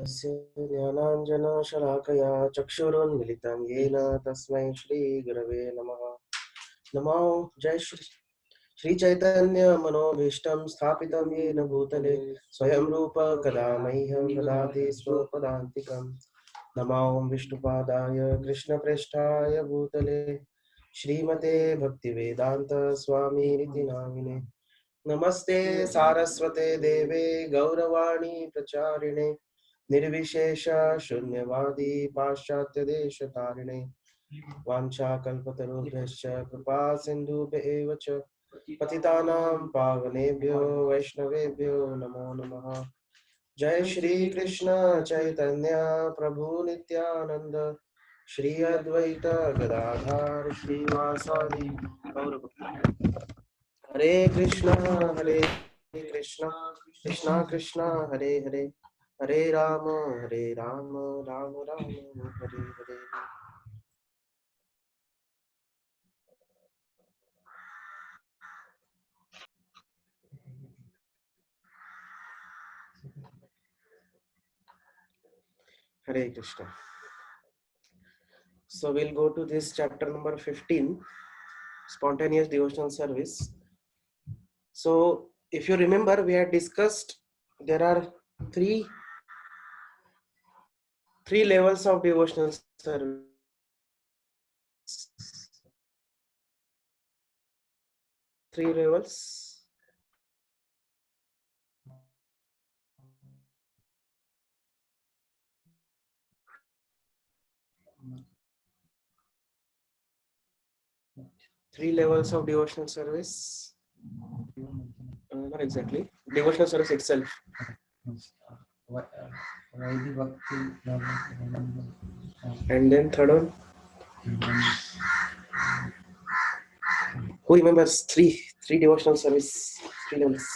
तस्य ज्ञानाञ्जनशलाकया चक्षुरुन्मिलितं येन तस्मै श्रीगुरवे नमः। नमो जय श्रीचैतन्य मनोभीष्टं स्थापितं येन भूतले स्वयं रूप कदा मह्यं ददाति स्वपदान्तिकम्। नमो विष्णुपादाय कृष्णप्रेष्ठाय भूतले श्रीमते भक्तिवेदान्त स्वामिनिति नामिने। नमस्ते सारस्वते देवे गौरवाणी प्रचारिणे निर्विशेष शून्यवादी पाश्चात्य देश तारिणे वाञ्छाकल्पतरुभ्यश्च कृपा सिन्धुभ्येव च पतितानां पावनेभ्यो वैष्णवेभ्यो नमो नमः। जय श्री कृष्ण चैतन्य प्रभु नित्यानंद श्री अद्वैत गदाधर श्रीवासादि गौरभक्तों। हरे Krishna Krishna Krishna Krishna Hare Hare Hare Ram Ram Ram Hare Hare. Hare Krishna. So we'll go to this chapter number 15, spontaneous devotional service. So if you remember, we had discussed there are three levels of devotional service. Three levels. Three levels of devotional service. Not exactly. Devotional service itself. And then third one. Who remembers three devotional service? Three levels.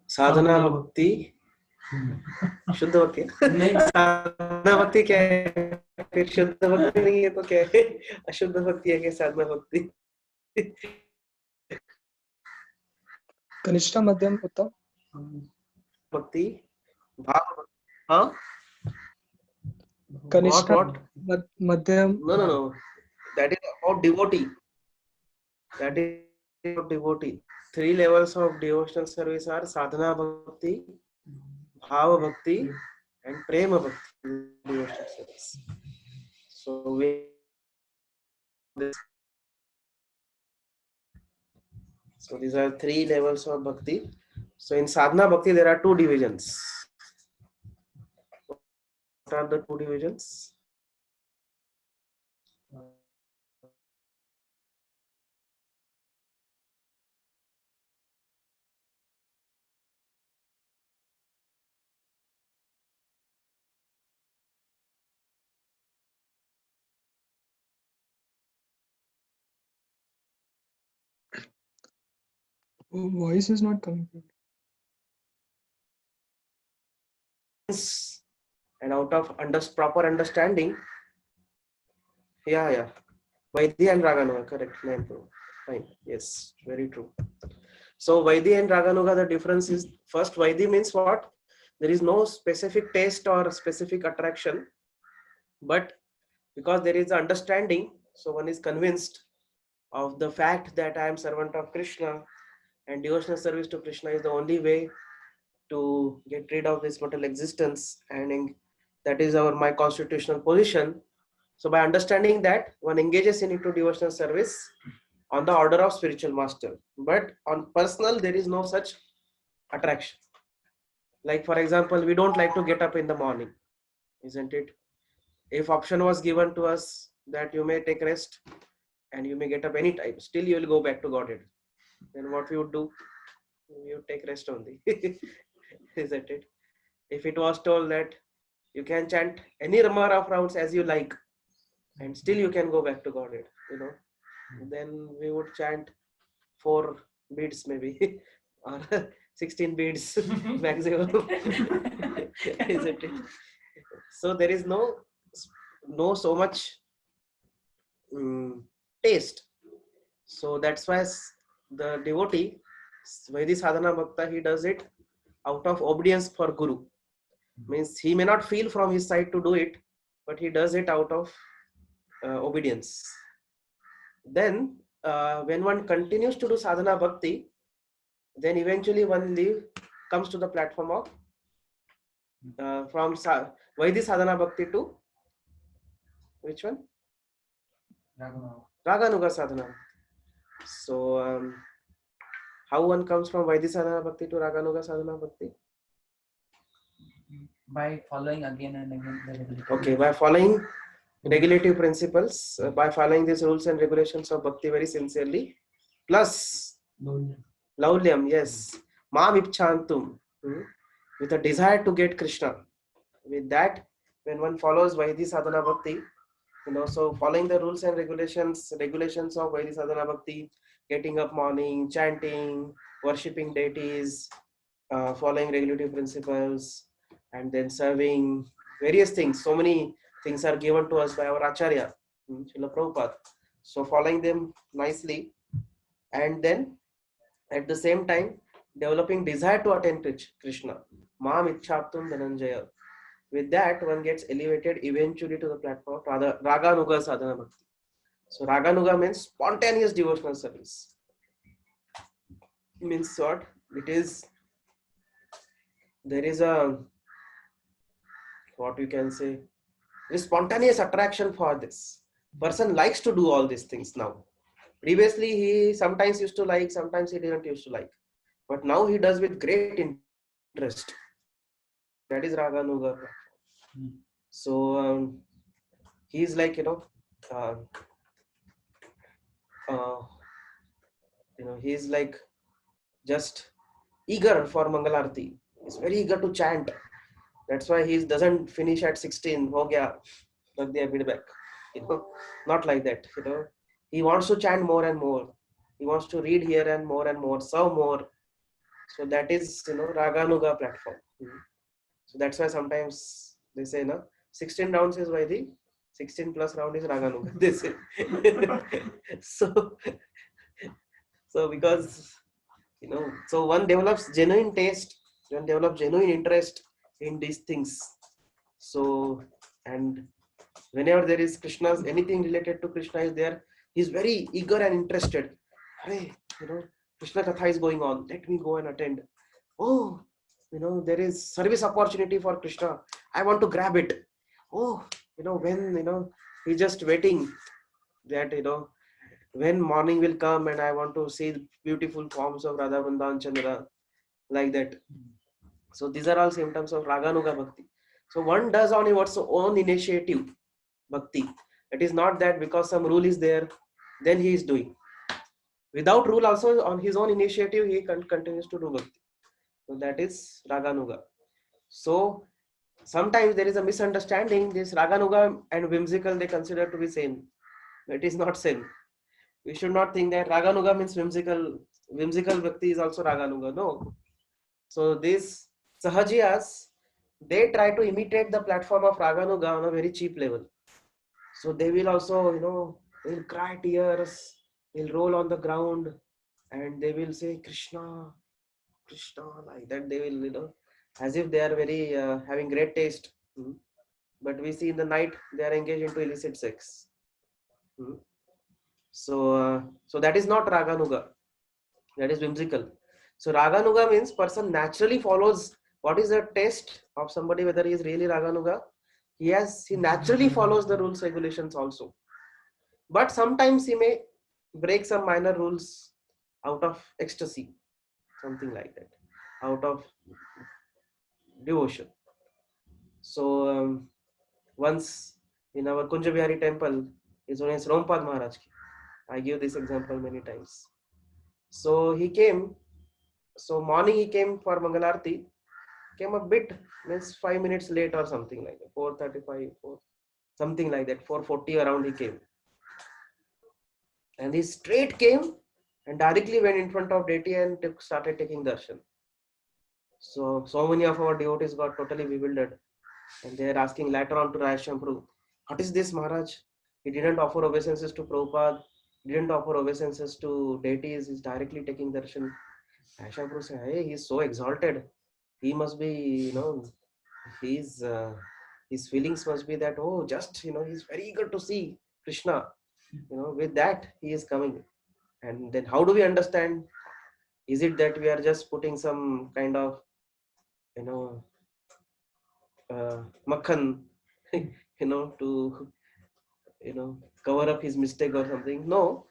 साधना भक्ति, शुद्ध भक्ति। साधना भक्ति क्या है? फिर शुद्ध भक्ति नहीं है तो क्या है? अशुद्ध भक्ति है क्या साधना भक्ति? कनिष्ठ मध्यम उत्तम भक्ति भाव। हाँ, कनिष्ठ what? मध्यम No, that is about devotee. That is about devotee. Three levels of devotional service are sadhana bhakti, bhava bhakti, and prema bhakti. Devotional service. So these are three levels of bhakti. So in sadhana bhakti there are two divisions. What are the two divisions? voice is not coming. And out of proper understanding, yeah, Vaidhi and Raganuga, correct. Fine, yes, very true. So Vaidhi and Raganuga, the difference is first Vaidhi means what? There is no specific taste or specific attraction, but because there is understanding, so one is convinced of the fact that I am servant of Krishna and devotional service to Krishna is the only way to get rid of this mortal existence, and that is my constitutional position. So by understanding that, one engages into devotional service on the order of spiritual master, but on personal there is no such attraction. Like for example, we don't like to get up in the morning, isn't it? If option was given to us that you may take rest and you may get up anytime, still you will go back to Godhead, then what we would do? You take rest only. Isn't it? If it was told that you can chant any number of rounds as you like and still you can go back to Godhead, then we would chant 4 beads maybe or 16 beads maximum. Isn't it? So there is no so much taste. So that's why the devotee, Vaidhi Sadhana Bhakta, he does it out of obedience for Guru. Means he may not feel from his side to do it, but he does it out of obedience. Then, when one continues to do sadhana bhakti, then eventually one comes to the platform of Vaidhi sadhana bhakti to which one? Raganuga sadhana. So, how one comes from Vaidhi sadhana bhakti to Raganuga sadhana bhakti? By following again and again the regulative. Okay, by following regulative principles, by following these rules and regulations of bhakti very sincerely, plus laulyam, yes, mam ipchantum, with a desire to get Krishna. With that, when one follows Vaidhi sadhana bhakti, so following the rules and regulations of Vaidhi sadhana bhakti, getting up morning, chanting, worshipping deities, following regulative principles, and then serving various things. So many things are given to us by our Acharya, Srila Prabhupada. So following them nicely, and then at the same time developing desire to attain Krishna. Mam Ichchaptum Dhananjaya. With that, one gets elevated eventually to the platform of Raganuga Sadhana Bhakti. So Raganuga means spontaneous devotional service. It means what? It is, there is a, what you can say, there is spontaneous attraction for this. Person likes to do all these things now. Previously, he sometimes used to like, sometimes he didn't used to like. But now he does with great interest. That is Raganuga. So he's like, he's like just eager for Mangalarti. He's very eager to chant. That's why he doesn't finish at 16. Ho gaya, lag diya feedback. Not like that. He wants to chant more and more. He wants to read here and more, serve more. So that is, Raganuga platform. So that's why sometimes they say, 16 rounds is Vaidhi, 16 plus round is Raganuga. They say. So because, so one develops genuine taste, one develops genuine interest in these things. So, and whenever there is Krishna's, anything related to Krishna is there, he's very eager and interested. Hey, Krishna Katha is going on. Let me go and attend. Oh, there is service opportunity for Krishna. I want to grab it. Oh, when, he's just waiting that, when morning will come and I want to see the beautiful forms of Radha Vrindavan Chandra, like that. So these are all symptoms of Raganuga Bhakti. So one does on its own initiative Bhakti. It is not that because some rule is there, then he is doing. Without rule also, on his own initiative, he continues to do Bhakti. So that is Raganuga. So sometimes there is a misunderstanding. This Raganuga and whimsical, they consider to be same. It is not same. We should not think that Raganuga means whimsical. Whimsical Bhakti is also Raganuga. No. So these Sahajiyas, they try to imitate the platform of Raganuga on a very cheap level. So they will also, they'll cry tears, they'll roll on the ground, and they will say Krishna, Krishna, like that. They will, as if they are very having great taste. But we see in the night they are engaged into illicit sex. So that is not Raganuga. That is whimsical. So Raganuga means person naturally follows what is the taste of somebody, whether he is really Raganuga. He naturally follows the rules, regulations also. But sometimes he may break some minor rules out of ecstasy, something like that, out of devotion. So once in our Kunjabihari temple, his name is Rompad Maharaj. I give this example many times. So he came, so morning he came for Mangalarti, came a bit, means 5 minutes late or something like that, 4:35, something like that, 4:40 around he came. And he straight came and directly went in front of deity and started taking darshan. So many of our devotees got totally bewildered. And they are asking later on to Rajsham Prabhu, what is this Maharaj? He didn't offer obeisances to Prabhupada. didn't offer obeisances to deities, is directly taking darshan. Ashapur said, hey, he's so exalted. He must be, he's his feelings must be that, oh, just, he's very eager to see Krishna. With that, he is coming. And then how do we understand? Is it that we are just putting some kind of, you know, makhan, to, cover up his mistake or something? No,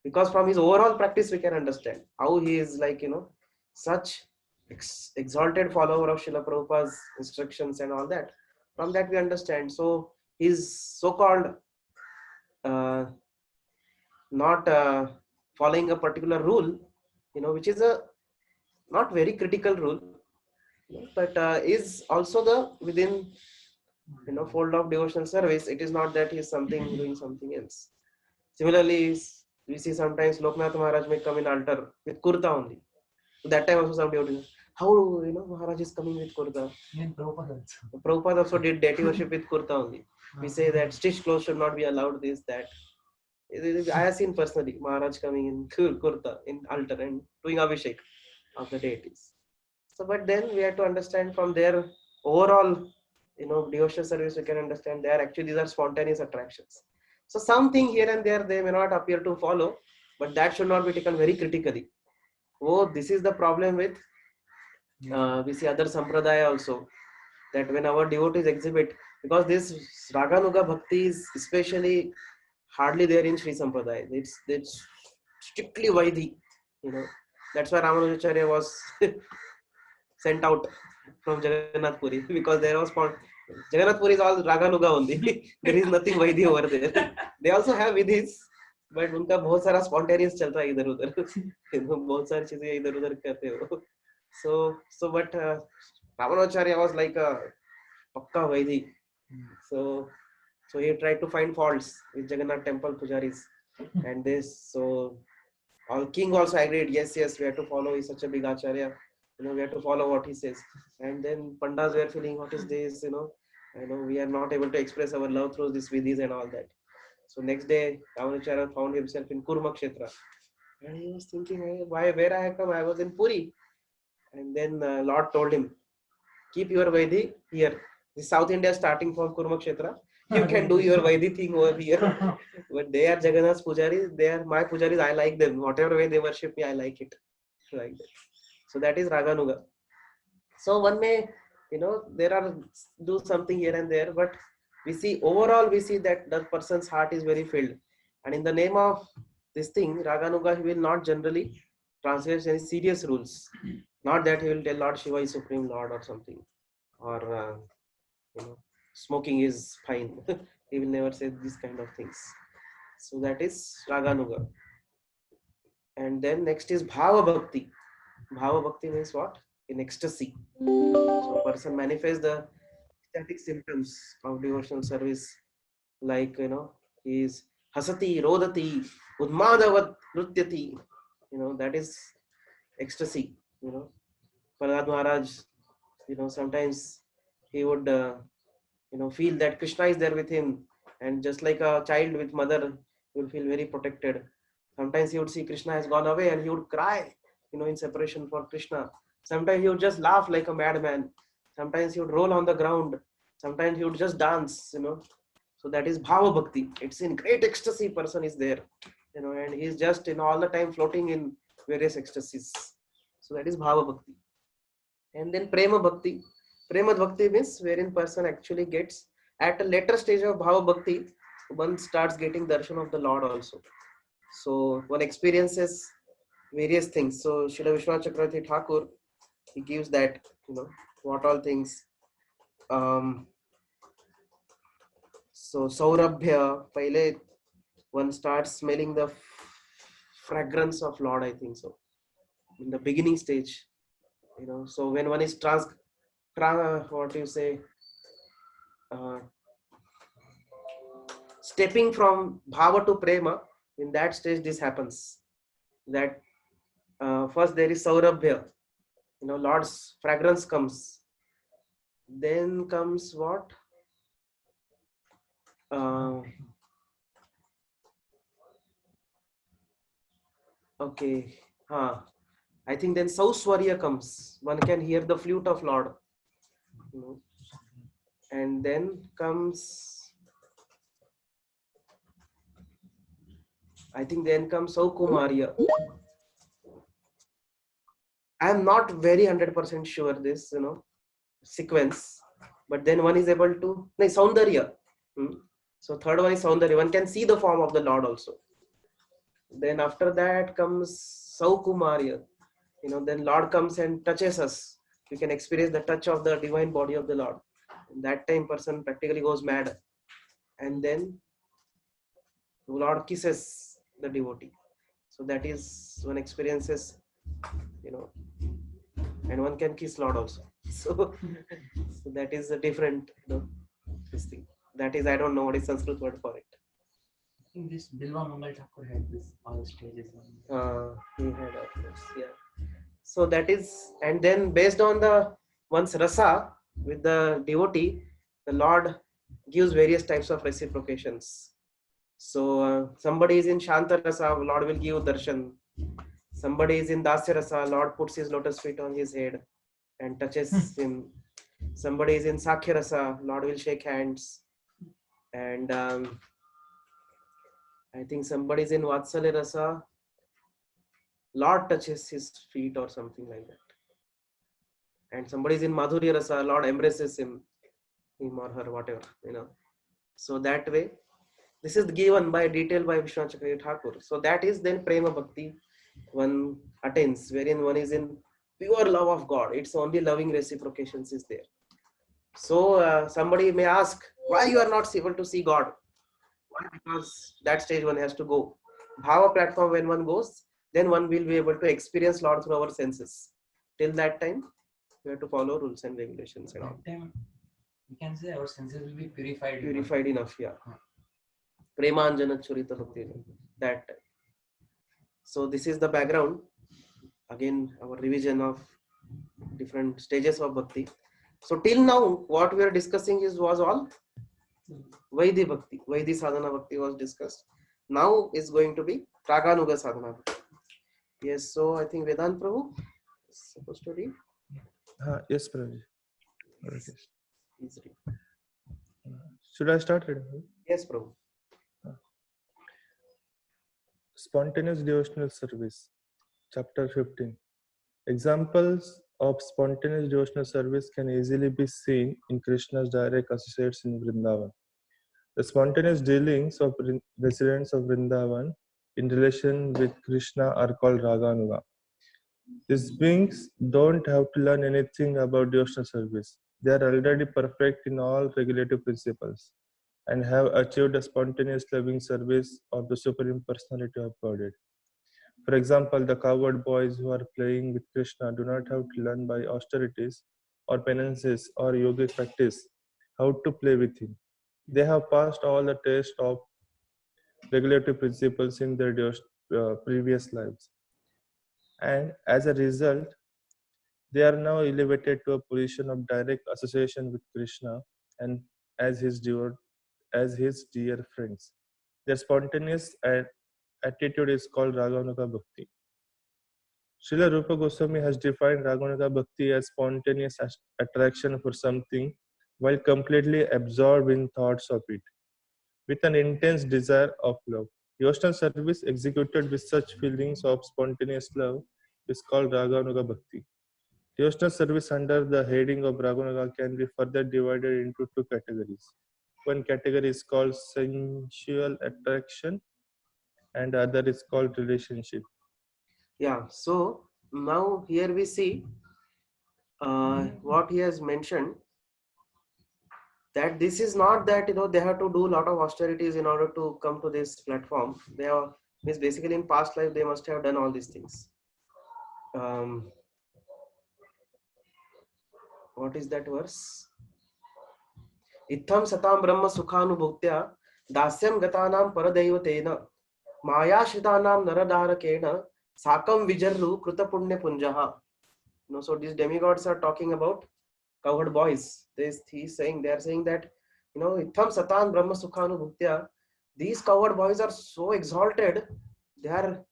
because from his overall practice we can understand how he is like such exalted follower of Srila Prabhupada's instructions and all that. From that we understand. So he's so-called uh, not following a particular rule, which is a not very critical rule, but is also the within fold of devotional service. It is not that he is something doing something else. Similarly, we see sometimes Loknath Maharaj may come in altar with kurta only. So that time also some devotees, how Maharaj is coming with kurta. Even Prabhupada also. Prabhupada also did deity worship with kurta only. We say that stitched clothes should not be allowed, this, that. I have seen personally Maharaj coming in kurta in altar and doing abhishek of the deities. So, but then we have to understand from their overall, devotional service, we can understand these are spontaneous attractions. So something here and there they may not appear to follow, but that should not be taken very critically. Oh, this is the problem with we see other sampradaya also, that when our devotees exhibit, because this Raganuga Bhakti is especially hardly there in Sri Sampradaya. It's strictly Vaidhi, That's why Ramanujacharya was sent out from Jagannath Puri, because there was Jagannath Puri is all Raganuga only. There is nothing Vaidhi over there. They also have Vidhis, but उनका बहुत सारा spontaneous चल रहा है इधर उधर. बहुत सारी चीजें इधर उधर करते हो. So but Ramanujacharya was like a pakka Vaidhi. So he tried to find faults with Jagannath temple pujaris and this. So all king also agreed, yes, we have to follow. He's such a big acharya. We have to follow what he says. And then pandas were feeling, what is this? We are not able to express our love through these vidhis and all that. So next day, Ramanujacharya found himself in Kurma Kshetra. And he was thinking, hey, where I have come? I was in Puri. And then Lord told him, keep your Vaidhi here. The South India starting from Kurma Kshetra. You can do your Vaidhi thing over here. But they are Jagannath's pujaris. They are my pujaris. I like them. Whatever way they worship me, I like it. Like that. So that is Raganuga. So one may, there are do something here and there, but we see overall, we see that the person's heart is very filled. And in the name of this thing, Raganuga, he will not generally transgress any serious rules. Not that he will tell Lord Shiva is Supreme Lord or something. Or, smoking is fine. He will never say these kind of things. So that is Raganuga. And then next is Bhava Bhakti. Bhava Bhakti means what? In ecstasy. So a person manifests the ecstatic symptoms of devotional service, like he is hasati, rodati, udmadavat nrutyati. That is ecstasy. Prahlad Maharaj, sometimes he would feel that Krishna is there with him, and just like a child with mother, he would feel very protected. Sometimes he would see Krishna has gone away and he would cry, in separation for Krishna. Sometimes he would just laugh like a madman. Sometimes he would roll on the ground. Sometimes he would just dance, So that is Bhava Bhakti. It's in great ecstasy, person is there, and he's just, all the time floating in various ecstasies. So that is Bhava Bhakti. And then Prema Bhakti. Prema Bhakti means wherein person actually gets, at a later stage of Bhava Bhakti, one starts getting darshan of the Lord also. So one experiences various things. So Srila Vishwanath Chakravarti Thakur, he gives that, what all things. So Saurabhya, Paile, one starts smelling the fragrance of Lord, I think so. In the beginning stage, so when one is what do you say, stepping from bhava to prema, in that stage this happens. That first there is saurabhya, Lord's fragrance comes. Then comes what? Okay. I think then Sauswarya comes. One can hear the flute of Lord. You know. And then comes, I think then comes Saukumarya. I am not very 100% sure this, sequence, but then one is able to, no, Saundarya. So third one is Saundarya. One can see the form of the Lord also. Then after that comes Saukumarya. Then Lord comes and touches us. We can experience the touch of the divine body of the Lord. And that time person practically goes mad. And then Lord kisses the devotee. So that is one experiences, and one can kiss Lord also. So, so that is a different, this thing. That is, I don't know what is Sanskrit word for it. I think this Bilva Mangal Thakur had this all stages. He had of course, yeah. So that is, and then based on the one's rasa with the devotee, the Lord gives various types of reciprocations. So somebody is in Shanta rasa, Lord will give darshan. Somebody is in Dasya rasa, Lord puts his lotus feet on his head and touches him. Somebody is in Sakhya rasa, Lord will shake hands. And I think somebody is in Vatsalya rasa, Lord touches his feet or something like that. And somebody is in Madhurya rasa, Lord embraces him or her, whatever, So that way, this is given by detail by Vishwanath Chakravarti Thakur. So that is then Prema Bhakti one attains, wherein one is in pure love of God. It's only loving reciprocations is there. So somebody may ask, why you are not able to see God? Why? Because that stage one has to go. Bhava platform, when one goes, then one will be able to experience Lord through our senses. Till that time, we have to follow rules and regulations and all. That time, we can say our senses will be purified. Purified enough, yeah. Premanjana Churita Bhakti, that time. So this is the background. Again, our revision of different stages of Bhakti. So till now, what we are discussing was all Vaidhi Bhakti. Vaidhi Sadhana Bhakti was discussed. Now is going to be Raganuga Sadhana Bhakti. Yes, so I think Vedant Prabhu is supposed to read. Yes, Prabhu. Okay. Please read. Should I start reading? Yes, Prabhu. Spontaneous devotional service, chapter 15. Examples of spontaneous devotional service can easily be seen in Krishna's direct associates in Vrindavan. The spontaneous dealings of residents of Vrindavan in relation with Krishna are called Raganuga. These beings don't have to learn anything about devotional service. They are already perfect in all regulative principles and have achieved a spontaneous loving service of the Supreme Personality of Godhead. For example, the cowherd boys who are playing with Krishna do not have to learn by austerities or penances or yogic practice how to play with him. They have passed all the tests of regulative principles in their previous lives. And as a result, they are now elevated to a position of direct association with Krishna and as his dear friends. Their spontaneous attitude is called Raganuga Bhakti. Srila Rupa Goswami has defined Raganuga Bhakti as spontaneous attraction for something while completely absorbed in thoughts of it, with an intense desire of love. Devotional service executed with such feelings of spontaneous love is called Raganuga Bhakti. Devotional service under the heading of Raganuga can be further divided into two categories. One category is called sensual attraction and the other is called relationship. Yeah, so now here we see what he has mentioned, that this is not that they have to do a lot of austerities in order to come to this platform. They are means basically in past life they must have done all these things. What is that verse? Itham satam brahma sukhanubhuktya dasyam gatanam paradaivatena mayashritanam naradarakena sakam vijarru kruta punya punjaha. So these demigods are talking about cowherd boys. They are saying that itham satan brahma sukhanubhuktya, these cowherd boys are so exalted. They are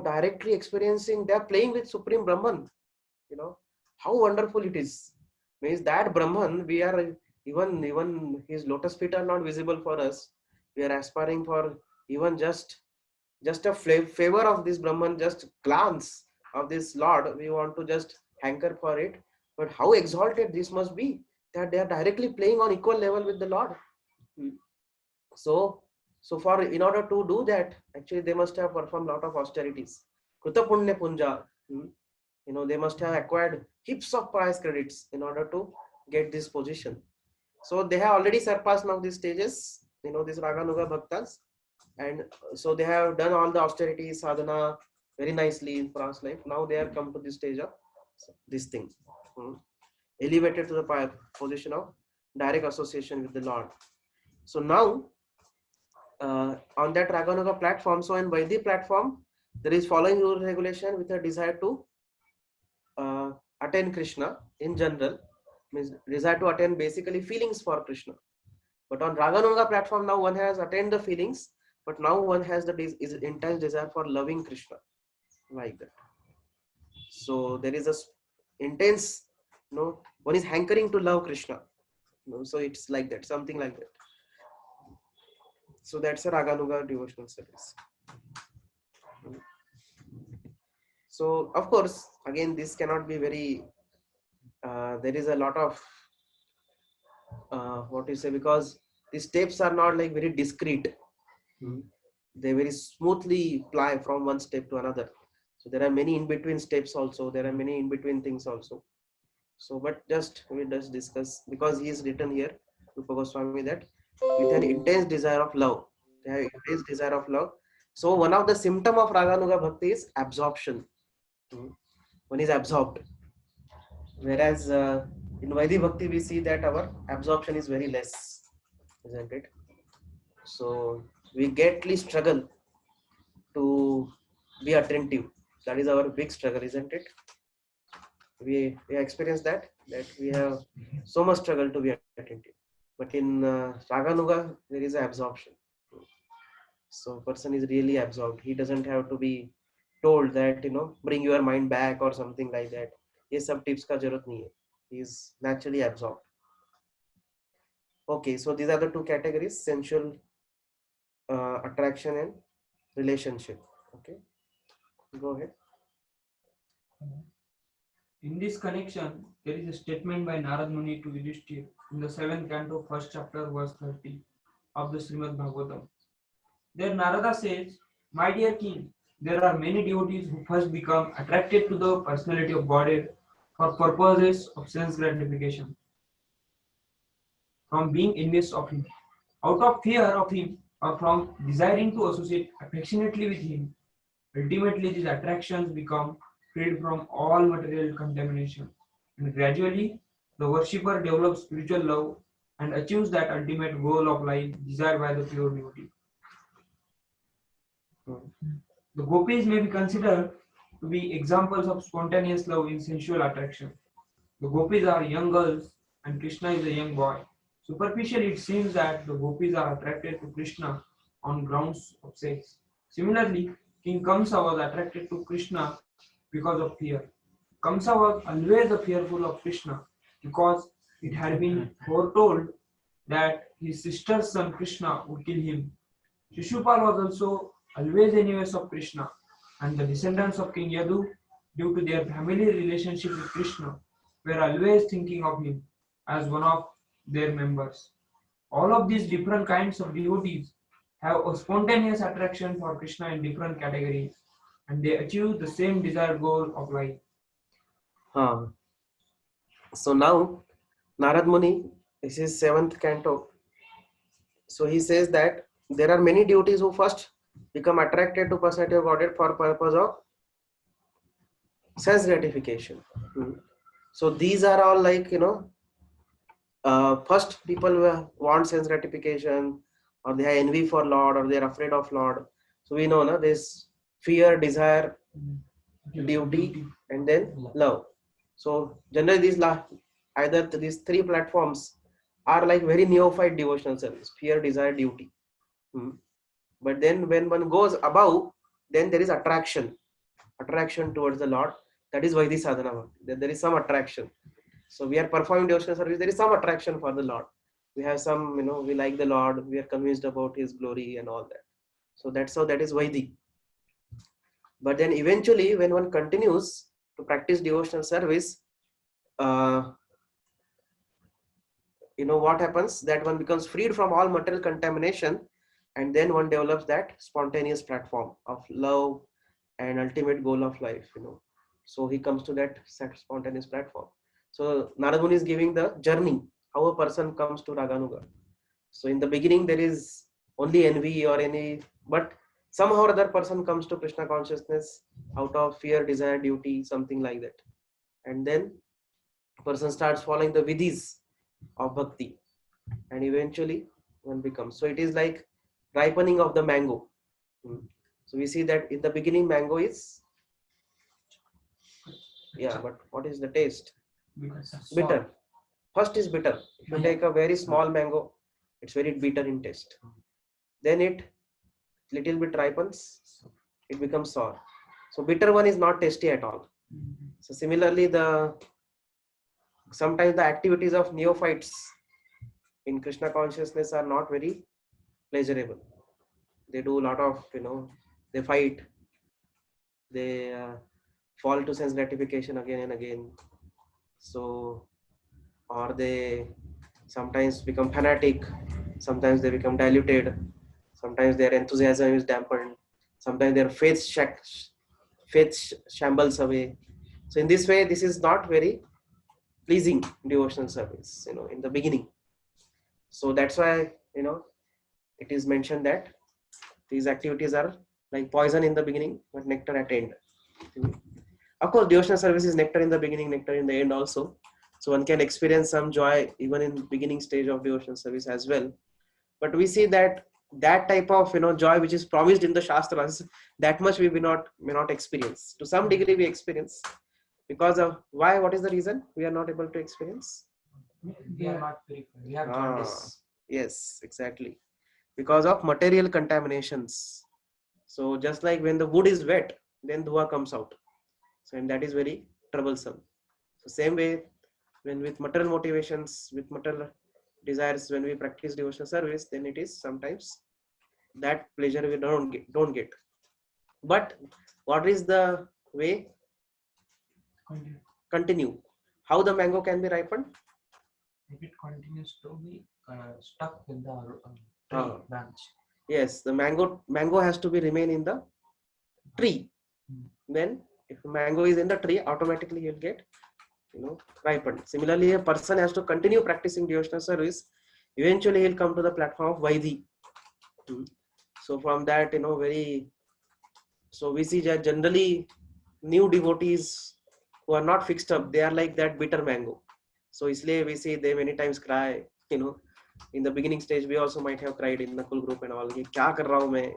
directly experiencing, they're playing with Supreme Brahman. How wonderful it is. Means that Brahman, we are even his lotus feet are not visible for us. We are aspiring for even just a favor of this Brahman, just glance of this Lord. We want to just hanker for it. But how exalted this must be, that they are directly playing on equal level with the Lord. So for in order to do that, actually they must have performed lot of austerities. Kruta Punya Punja. They must have acquired heaps of prize credits in order to get this position. So they have already surpassed now these stages, these Raganuga Bhaktas. And so they have done all the austerity sadhana very nicely in past life. Now they have come to this stage of this thing, elevated to the position of direct association with the Lord. So now on that Raganuga platform, so in Vaidhi platform, there is following rule regulation with a desire to attain Krishna in general, means desire to attain basically feelings for Krishna. But on Raganuga platform, now one has attained the feelings, but now one has the intense desire for loving Krishna, like that. So there is a intense, one is hankering to love Krishna. So it's like that, something like that. So that's a Raganuga devotional service. So of course, again, this cannot be very, there is a lot of, what you say, because the steps are not like very discrete. They very smoothly fly from one step to another. So there are many in between steps also. There are many in between things also. So, but we just discuss, because he is written here, Rupa Goswami, that with an intense desire of love. They have intense desire of love. So one of the symptom of Raganuga Bhakti is absorption. One is absorbed. Whereas in Vaidhi Bhakti, we see that our absorption is very less, isn't it? So we greatly struggle to be attentive. That is our big struggle, isn't it? We experience that we have so much struggle to be attentive. But in Raganuga, there is absorption. So person is really absorbed. He doesn't have to be told that, bring your mind back or something like that. ये सब tips का जरूरत नहीं है. He is naturally absorbed. Okay, so these are the two categories: sensual attraction and relationship. Okay, go ahead. In this connection, there is a statement by Narad Muni to Yudhishthir in the 7th canto, 1st chapter, verse 30 of the Srimad Bhagavatam. There Narada says, "My dear king, there are many devotees who first become attracted to the personality of Godhead for purposes of sense gratification, from being envious of him, out of fear of him, or from desiring to associate affectionately with him. Ultimately, these attractions become freed from all material contamination, and gradually the worshipper develops spiritual love and achieves that ultimate goal of life desired by the pure devotee." The gopis may be considered to be examples of spontaneous love in sensual attraction. The gopis are young girls and Krishna is a young boy. Superficially, it seems that the gopis are attracted to Krishna on grounds of sex. Similarly, King Kamsa was attracted to Krishna because of fear. Kamsa was always fearful of Krishna because it had been foretold that his sister's son Krishna would kill him. Shishupal was also always envious of Krishna, and the descendants of King Yadu, due to their family relationship with Krishna, were always thinking of him as one of their members. All of these different kinds of devotees have a spontaneous attraction for Krishna in different categories, and they achieve the same desired goal of life. So now, Narad Muni, this is 7th canto. So he says that there are many devotees who first become attracted to personality of Godhead for purpose of sense gratification. So these are all like, first people want sense gratification, or they have envy for Lord, or they are afraid of Lord. So we know this fear, desire, duty, and then love. So generally these three platforms are like very neophyte devotional service: fear, desire, duty. But then when one goes above, then there is attraction towards the Lord. That is Vaidhi sadhana bhakti. Then there is some attraction. So we are performing devotional service. There is some attraction for the Lord. We have some, we like the Lord. We are convinced about His glory and all that. So that's how that is Vaidhi. But then eventually, when one continues to practice devotional service, what happens? That one becomes freed from all material contamination, and then one develops that spontaneous platform of love and ultimate goal of life. So he comes to that spontaneous platform. So Narad Muni is giving the journey how a person comes to Raganuga. So in the beginning there is only envy or any, but somehow or other person comes to Krishna consciousness out of fear, desire, duty, something like that, and then person starts following the vidhis of bhakti, and eventually one becomes. So it is like ripening of the mango. So we see that in the beginning mango is, but what is the taste? Bitter. First is bitter. If you take a very small mango, it's very bitter in taste. Then it little bit ripens, it becomes sour. So bitter one is not tasty at all. So similarly, sometimes the activities of neophytes in Krishna consciousness are not very pleasurable. They do a lot of, they fight, they fall to sense gratification again and again. So, or they sometimes become fanatic, sometimes they become diluted, sometimes their enthusiasm is dampened, sometimes their faith shambles away. So in this way, this is not very pleasing devotional service, in the beginning. So that's why, it is mentioned that these activities are like poison in the beginning, but nectar at end. Of course, devotional service is nectar in the beginning, nectar in the end also. So one can experience some joy even in beginning stage of devotional service as well. But we see that type of joy which is promised in the Shastras, that much we may not experience. To some degree we experience. Because of why? What is the reason we are not able to experience? We are not purified. We have jaundice. Yes, exactly. Because of material contaminations. So just like when the wood is wet, then dua comes out. So and that is very troublesome. So same way, when with material motivations, with material desires, when we practice devotional service, then it is sometimes that pleasure we don't get. But what is the way? Continue. How the mango can be ripened? If it continues to be stuck with the tree branch. Yes, the mango has to be remain in the tree. Then if mango is in the tree, automatically you'll get ripened. Similarly, a person has to continue practicing devotional service. Eventually he'll come to the platform of Vaidhi. So from that, so we see that generally new devotees who are not fixed up, they are like that bitter mango. So isliye we see they many times cry, in the beginning stage we also might have cried in the Nakul group and all, kya kar raha hu main?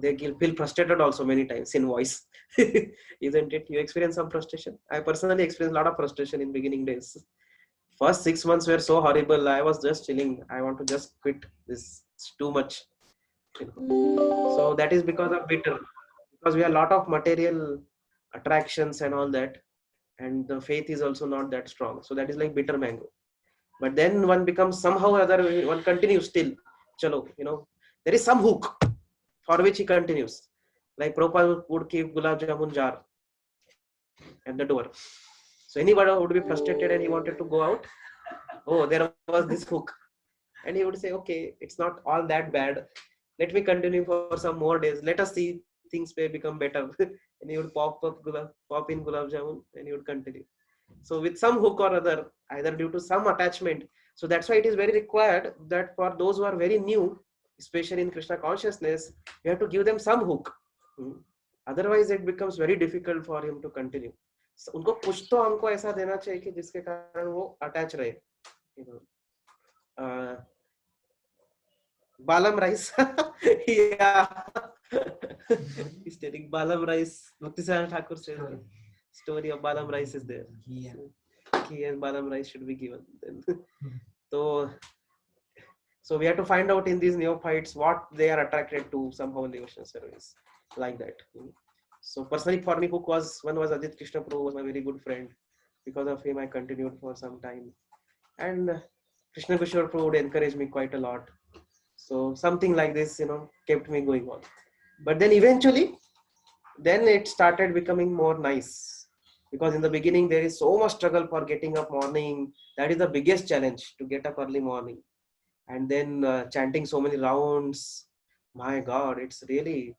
They feel frustrated also many times in voice. Isn't it? You experience some frustration? I personally experienced a lot of frustration in beginning days. First 6 months were so horrible. I was just chilling. I want to just quit this. It's too much. So that is because of bitter. Because we have a lot of material attractions and all that. And the faith is also not that strong. So that is like bitter mango. But then one becomes somehow or other, one continues still. Chalo, there is some hook for which he continues. Like Prabhupada would keep gulab jamun jar at the door. So anybody would be frustrated and he wanted to go out. Oh, there was this hook. And he would say, okay, it's not all that bad. Let me continue for some more days. Let us see, things may become better. And he would pop in gulab jamun and he would continue. So with some hook or other, either due to some attachment. So that's why it is very required that for those who are very new, especially in Krishna consciousness, you have to give them some hook. Otherwise it becomes very difficult for him to continue. So उनको कुछ तो हमको ऐसा देना चाहिए कि जिसके कारण वो अटैच रहे. Balam rice. Yeah. He's telling Balam rice. Bhaktisaraj Thakur says story of Balam rice is there. Ghee and Balam rice should be given. So So we have to find out in these neophytes what they are attracted to somehow in devotional service, like that. So personally for me, hook was one was Adit Krishna Prabhu was my very good friend. Because of him, I continued for some time, and Krishna Kishore Prabhu would encourage me quite a lot. So something like this, kept me going on. But then eventually, then it started becoming more nice, because in the beginning there is so much struggle for getting up morning. That is the biggest challenge, to get up early morning, and then chanting so many rounds. My God, it's really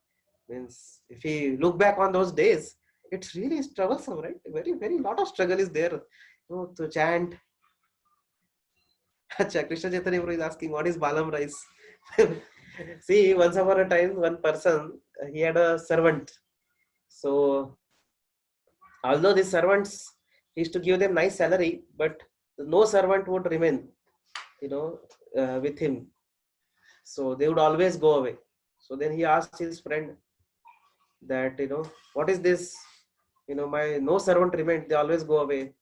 means if we look back on those days, it's really troublesome, right? Very lot of struggle is there, to chant. Acha, Krishna Chaitanya Prabhu is asking, what is balam rice? See, once upon a time, one person, he had a servant. So, although these servants, he used to give them nice salary, but no servant would remain, with him. So they would always go away. So then he asked his friend that, what is this? My no servant remained. They always go away.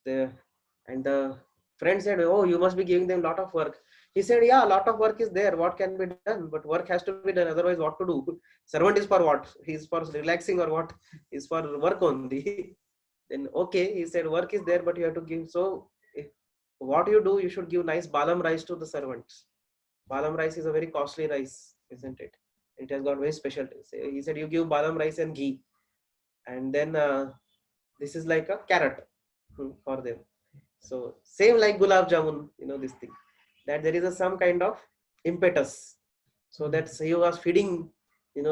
And the friend said, oh, you must be giving them a lot of work. He said, yeah, a lot of work is there. What can be done? But work has to be done. Otherwise, what to do? Servant is for what? He's for relaxing or what? He's for work only. Then, okay, he said, work is there, but you have to give. So, what you do, you should give nice balam rice to the servants. Balam rice is a very costly rice, isn't it? It has got very special taste. He said, you give balam rice and ghee. And then this is like a carrot for them. So same like gulab jamun, this thing, that there is some kind of impetus. So that's he was feeding,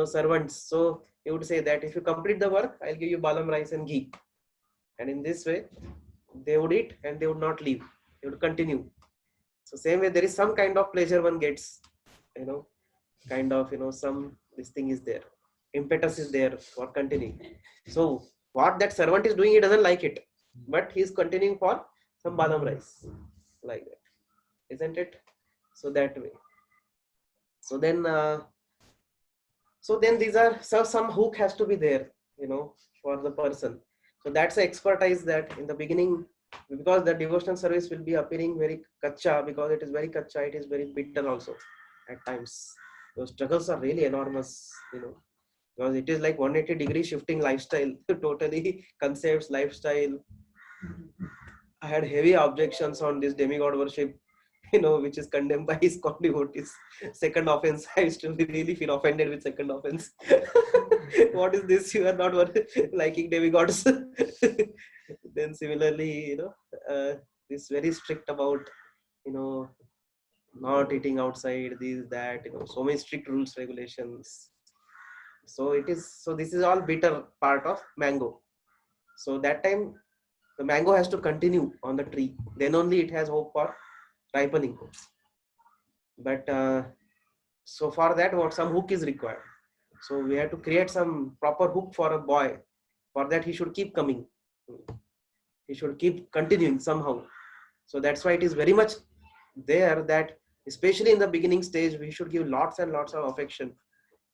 servants. So he would say that if you complete the work, I'll give you balam rice and ghee. And in this way, they would eat and they would not leave. They would continue. So same way, there is some kind of pleasure one gets, kind of, some, this thing is there. Impetus is there for continuing. So what that servant is doing, he doesn't like it, but he's continuing for some balam rice, like that, isn't it? So that way. So then these are, so some hook has to be there, for the person. So that's the expertise that in the beginning, because the devotional service will be appearing very kacha, because it is very kacha, it is very bitter also at times. Those struggles are really enormous, because it is like 180-degree shifting lifestyle, totally concepts, lifestyle. I had heavy objections on this demigod worship, which is condemned by his devotees. Second offense, I used to really feel offended with second offense. What is this? You are not liking demigods. Then similarly, this very strict about, not eating outside, this, that, so many strict rules, regulations. So this is all bitter part of mango. So that time, the mango has to continue on the tree. Then only it has hope for ripening. But so for that, some hook is required. So we have to create some proper hook for a boy. For that, he should keep coming. He should keep continuing somehow. So that's why it is very much there that, especially in the beginning stage, we should give lots and lots of affection,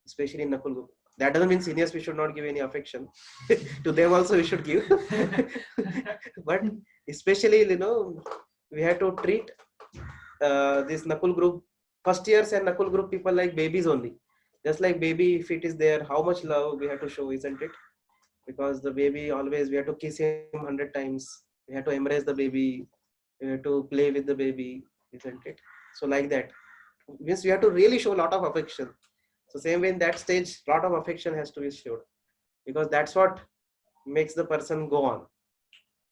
especially in Nakul Group. That doesn't mean seniors we should not give any affection. To them also we should give. But especially, we have to treat this Nakul Group first years and Nakul Group people like babies only. Just like baby, if it is there, how much love we have to show, isn't it? Because the baby, always we have to kiss him 100 times. We have to embrace the baby. We have to play with the baby, isn't it? So like that, means we have to really show a lot of affection. So same way in that stage, a lot of affection has to be shown, because that's what makes the person go on.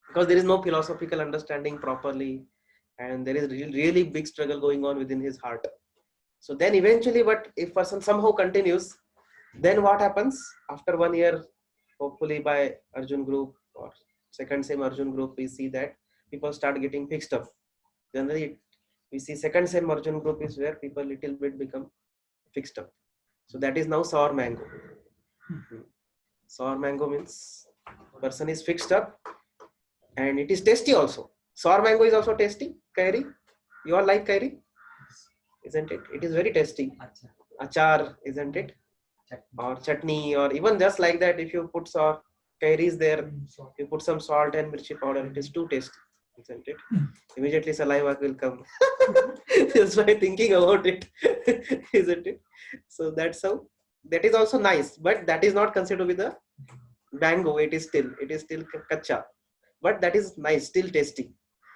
Because there is no philosophical understanding properly, and there is really big struggle going on within his heart. So then eventually, but if person somehow continues, then what happens after 1 year, hopefully by Arjun group or second same Arjun group, we see that people start getting fixed up. Generally, we see second same Arjun group is where people little bit become fixed up. So that is now sour mango. Sour mango means person is fixed up, and it is tasty also. Sour mango is also tasty. Kairi, you all like kairi, isn't it? It is very tasty. Achar, isn't it? Or chutney, or even just like that, if you put sour kairi is there, you put some salt and mirchi powder, it is too tasty. isn't it? Immediately saliva will come. Just by thinking about it, isn't it? So that's how. That is also nice, but that is not considered with the mango. It is still kacha, but that is nice, still tasty.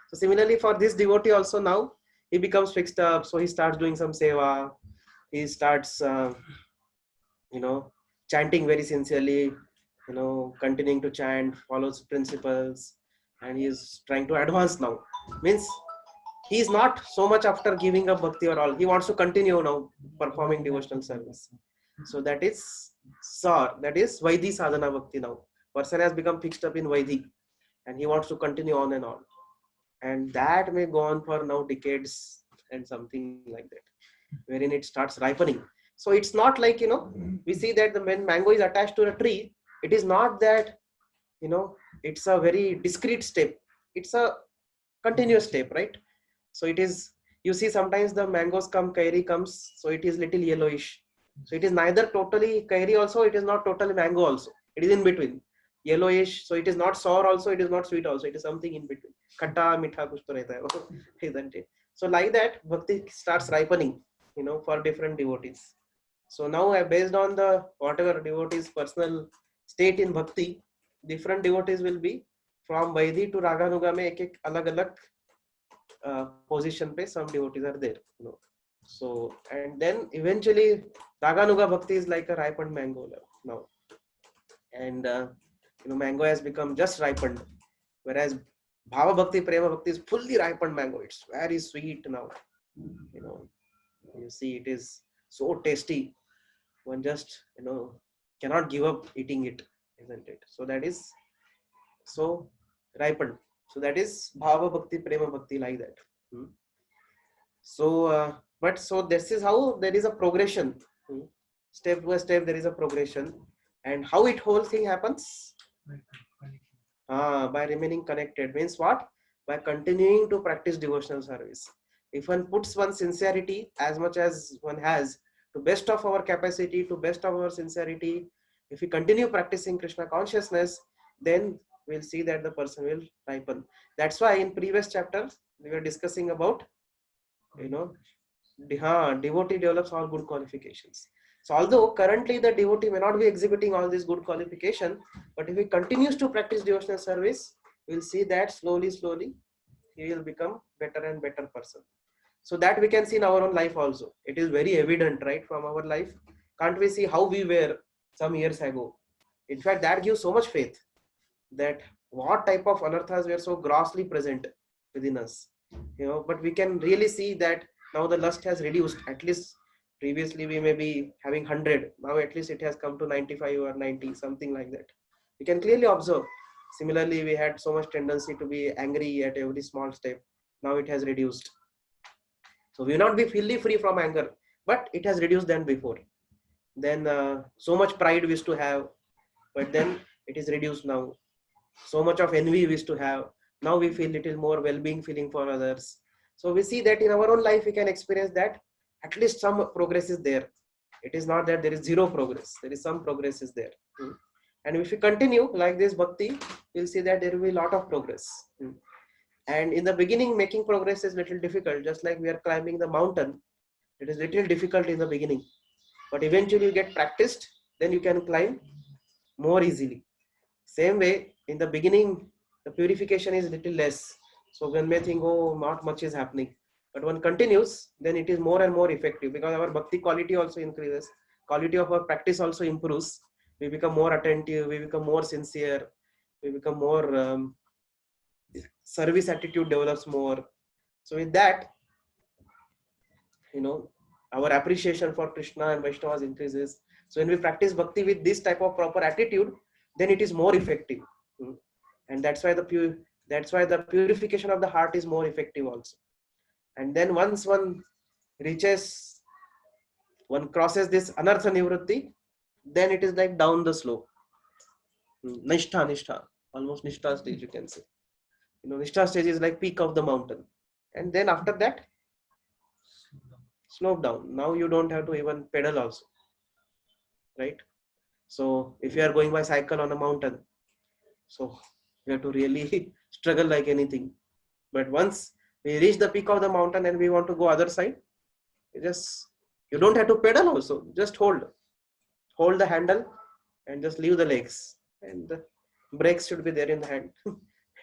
So similarly for this devotee also now he becomes fixed up. So he starts doing some seva. He starts, chanting very sincerely. Continuing to chant, follows principles, and he is trying to advance now. Means he is not so much after giving up bhakti or all. He wants to continue now performing devotional service. So that is that is Vaidhi sadhana bhakti now. Person has become fixed up in Vaidhi and he wants to continue on and on. And that may go on for now decades and something like that, wherein it starts ripening. So it's not like, we see that when mango is attached to a tree, it is not that, it's a very discrete step. It's a continuous step, right? So it is, you see sometimes the mangoes come, kairi comes, so it is little yellowish. So it is neither totally kairi also, it is not totally mango also. It is in between. Yellowish, so it is not sour also, it is not sweet also, it is something in between. Khatta, mitha, kuch to rehta hai, isn't it? So like that, bhakti starts ripening, for different devotees. So now based on the whatever devotee's personal state in bhakti, different devotees will be from Vaidhi to Raganuga mein ek alag position pe some devotees are there. So and then eventually Raganuga bhakti is like a ripened mango now, and mango has become just ripened, whereas Bhava bhakti, Prema bhakti is fully ripened mango. It's very sweet now. You see it is so tasty. One just cannot give up eating it, isn't it? So that is so ripened. So that is Bhava bhakti, Prema bhakti, like that. So but so this is how there is a progression. Step by step there is a progression, and how it whole thing happens by remaining connected. Means what? By continuing to practice devotional service. If one puts one's sincerity as much as one has, to best of our capacity, to best of our sincerity, if we continue practicing Krishna consciousness, then we'll see that the person will ripen. That's why in previous chapters we were discussing about, devotee develops all good qualifications. So although currently the devotee may not be exhibiting all these good qualification, but if he continues to practice devotional service, we'll see that slowly he will become better and better person. So that we can see in our own life also. It is very evident, right, from our life. Can't we see how we were some years ago? In fact, that gives so much faith that what type of anarthas were so grossly present within us. But we can really see that now the lust has reduced. At least previously we may be having 100. Now at least it has come to 95 or 90, something like that. We can clearly observe. Similarly, we had so much tendency to be angry at every small step. Now it has reduced. So we will not be fully free from anger, but it has reduced than before. Then so much pride we used to have, but then it is reduced now. So much of envy we used to have. Now we feel little more well-being feeling for others. So we see that in our own life we can experience that at least some progress is there. It is not that there is zero progress. There is some progress is there. And if we continue like this bhakti, we'll see that there will be a lot of progress. And in the beginning, making progress is little difficult. Just like we are climbing the mountain, it is little difficult in the beginning. But eventually you get practiced, then you can climb more easily. Same way, in the beginning, the purification is little less. So one may think, oh, not much is happening. But one continues, then it is more and more effective, because our bhakti quality also increases. Quality of our practice also improves. We become more attentive, we become more sincere, we become more, service attitude develops more. So with that, our appreciation for Krishna and Vaishnavas increases. So when we practice bhakti with this type of proper attitude, then it is more effective. And that's why the purification of the heart is more effective also. And then once one crosses this anartha nivritti, then it is like down the slope. Nishtha, almost Nishtha stage you can say. Nishtha stage is like peak of the mountain. And then after that, slope down. Now you don't have to even pedal also, right? So if you are going by cycle on a mountain, so you have to really struggle like anything. But once we reach the peak of the mountain and we want to go other side, you don't have to pedal also. Just hold the handle and just leave the legs, and the brakes should be there in the hand.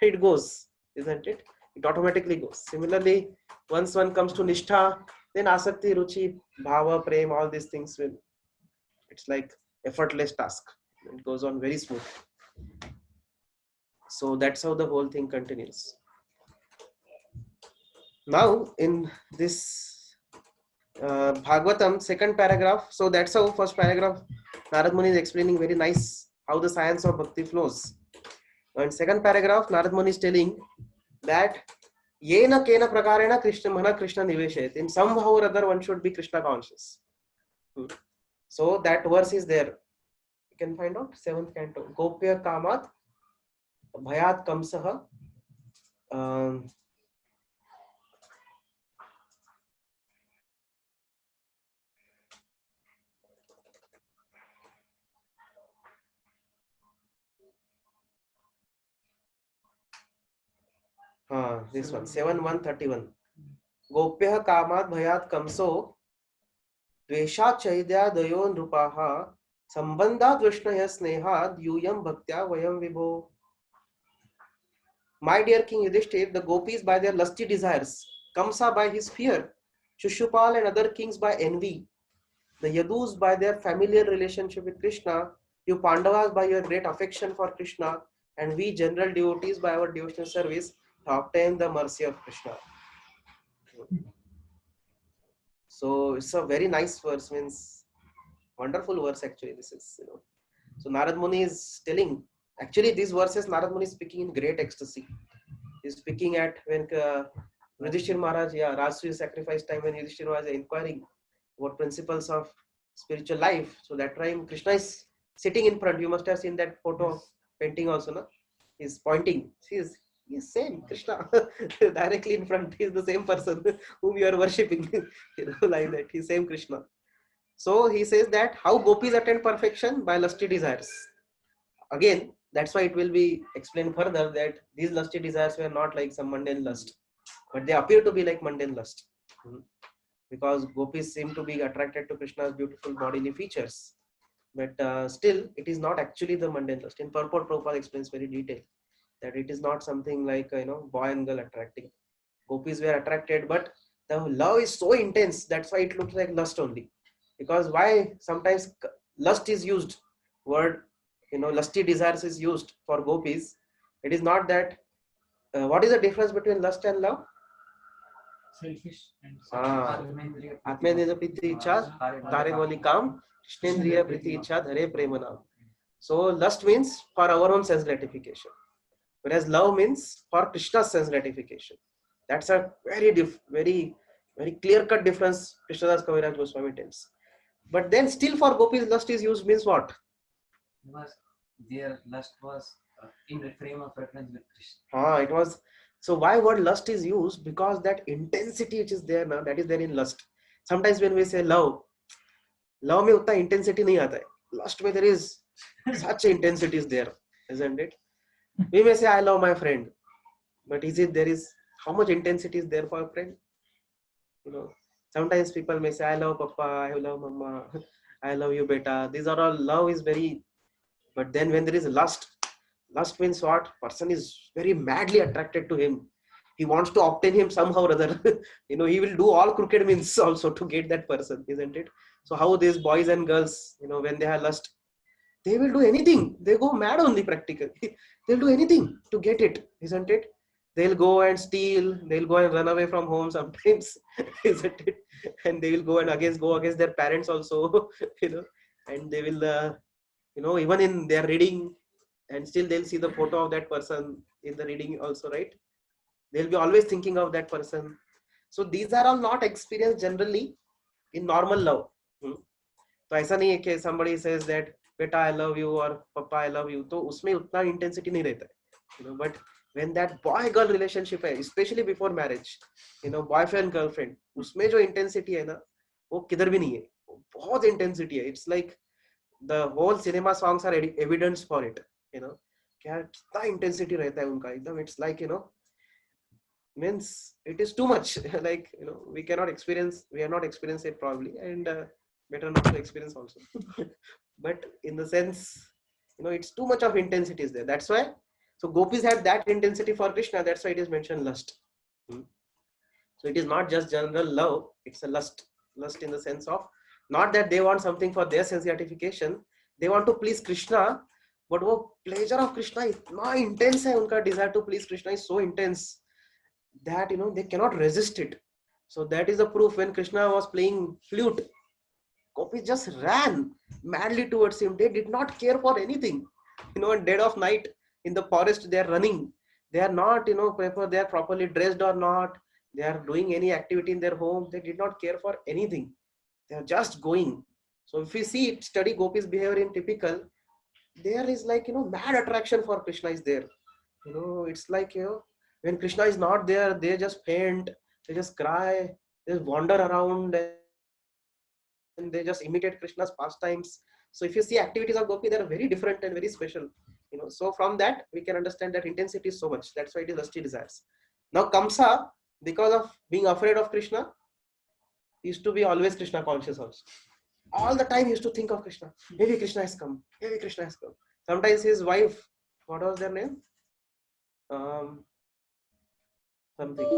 It goes, isn't it? It automatically goes. Similarly, once one comes to nishtha, then asakti, ruchi, bhava, prem, all these things will. It's like effortless task. It goes on very smooth. So that's how the whole thing continues. Now in this Bhagavatam, second paragraph. So that's how first paragraph Narad Muni is explaining very nice how the science of bhakti flows. And second paragraph, Narad Muni is telling that Yena kena prakarena Krishna mana Krishna niveshayat. In somehow or other one should be Krishna conscious. So that verse is there. You can find out 7th canto. Gopya kamat bhayat kamsaha. This one 7:131. Gopya kamat bhayat kamso द्वेषा चैद्या दयो नृपाः संबंधात् विष्णुः स्नेहात् यूयं भक्त्या वयं विभो. My dear King Yudhishthir, the gopis by their lusty desires, Kamsa by his fear, Shushupal and other kings by envy, the Yadus by their familiar relationship with Krishna, you Pandavas by your great affection for Krishna, and we general devotees by our devotional service have obtained the mercy of Krishna. So it's a very nice verse, means wonderful verse actually. This is, So Narad Muni is telling, actually these verses Narad Muni is speaking in great ecstasy. He's speaking at when Yudhishthir Maharaj, Rajsuya sacrifice time, when Yudhishthir was inquiring what principles of spiritual life. So that time Krishna is sitting in front. You must have seen that photo painting also, no? He's pointing. He's same Krishna directly in front. He's the same person whom you are worshipping. Like that. He's same Krishna. So he says that how gopis attain perfection by lusty desires. Again, that's why it will be explained further that these lusty desires were not like some mundane lust, but they appear to be like mundane lust. Because gopis seem to be attracted to Krishna's beautiful bodily features, but still it is not actually the mundane lust. In purport, Prabhupada explains very detailed that it is not something like boy and girl attracting. Gopis were attracted, but the love is so intense, that's why it looks like lust only. Because why sometimes lust is used, word lusty desires is used for gopis. It is not that. What is the difference between lust and love? Selfish and Atmendriya priti ichha tare wali kam, Krishnendriya priti ichha dhare premanam. So lust means for our own sense gratification, whereas love means for Krishna's sense gratification. That's a very very clear-cut difference Krishnadas Kaviraj Goswami tells. But then still for gopis lust is used means what? Because their lust was in the frame of reference with Krishna. It was. So why word lust is used? Because that intensity which is there now, that is there in lust. Sometimes when we say love में उतना intensity नहीं आता है. Lust में there is such intensity is there, isn't it? We may say I love my friend, but how much intensity is there for a friend? Sometimes people may say I love Papa, I love Mama, I love you, beta. These are all love is very. But then when there is lust means what? Person is very madly attracted to him. He wants to obtain him somehow or other. He will do all crooked means also to get that person, isn't it? So how these boys and girls, when they have lust, they will do anything. They go mad only practically. They'll do anything to get it, isn't it? They'll go and steal. They'll go and run away from home sometimes, isn't it? And they will go against their parents also, and they will. Even in their reading, and still they'll see the photo of that person in the reading also, right? They'll be always thinking of that person. So these are all not experienced generally in normal love. So ऐसा नहीं है कि somebody says that beta I love you or papa I love you, तो उसमें उतना intensity नहीं रहता है. But when that boy girl relationship है, especially before marriage, boyfriend girlfriend, उसमें जो intensity है ना, वो किधर भी नहीं है. बहुत intensity है. It's like the whole cinema songs are evidence for it. क्या कितना intensity रहता है उनका एकदम. It's like means it is too much. Like, we cannot experience, we are not experience it probably, and better not to experience also. But in the sense, it's too much of intensity is there. That's why, so gopis had that intensity for Krishna. That's why it is mentioned lust. Hmm. So it is not just general love, it's a lust. Lust in the sense of, not that they want something for their sense gratification, they want to please Krishna, but वो pleasure of Krishna इतना intense है, उनका desire to please Krishna is so intense that they cannot resist it. So that is the proof. When Krishna was playing flute, gopis just ran madly towards him. They did not care for anything. In dead of night in the forest, they are running. They are not, whether they are properly dressed or not. They are doing any activity in their home. They did not care for anything. They are just going. So if we see, study gopis' behavior in typical, there is like, mad attraction for Krishna is there. It's like, when Krishna is not there, they just faint, they just cry, they just wander around, and they just imitate Krishna's pastimes. So if you see activities of Gopi, they are very different and very special. So from that we can understand that intensity is so much. That's why it is lusty desires. Now Kamsa, because of being afraid of Krishna, used to be always Krishna conscious also. All the time he used to think of Krishna. Maybe Krishna has come. Maybe Krishna has come. Sometimes his wife, what was their name? Something.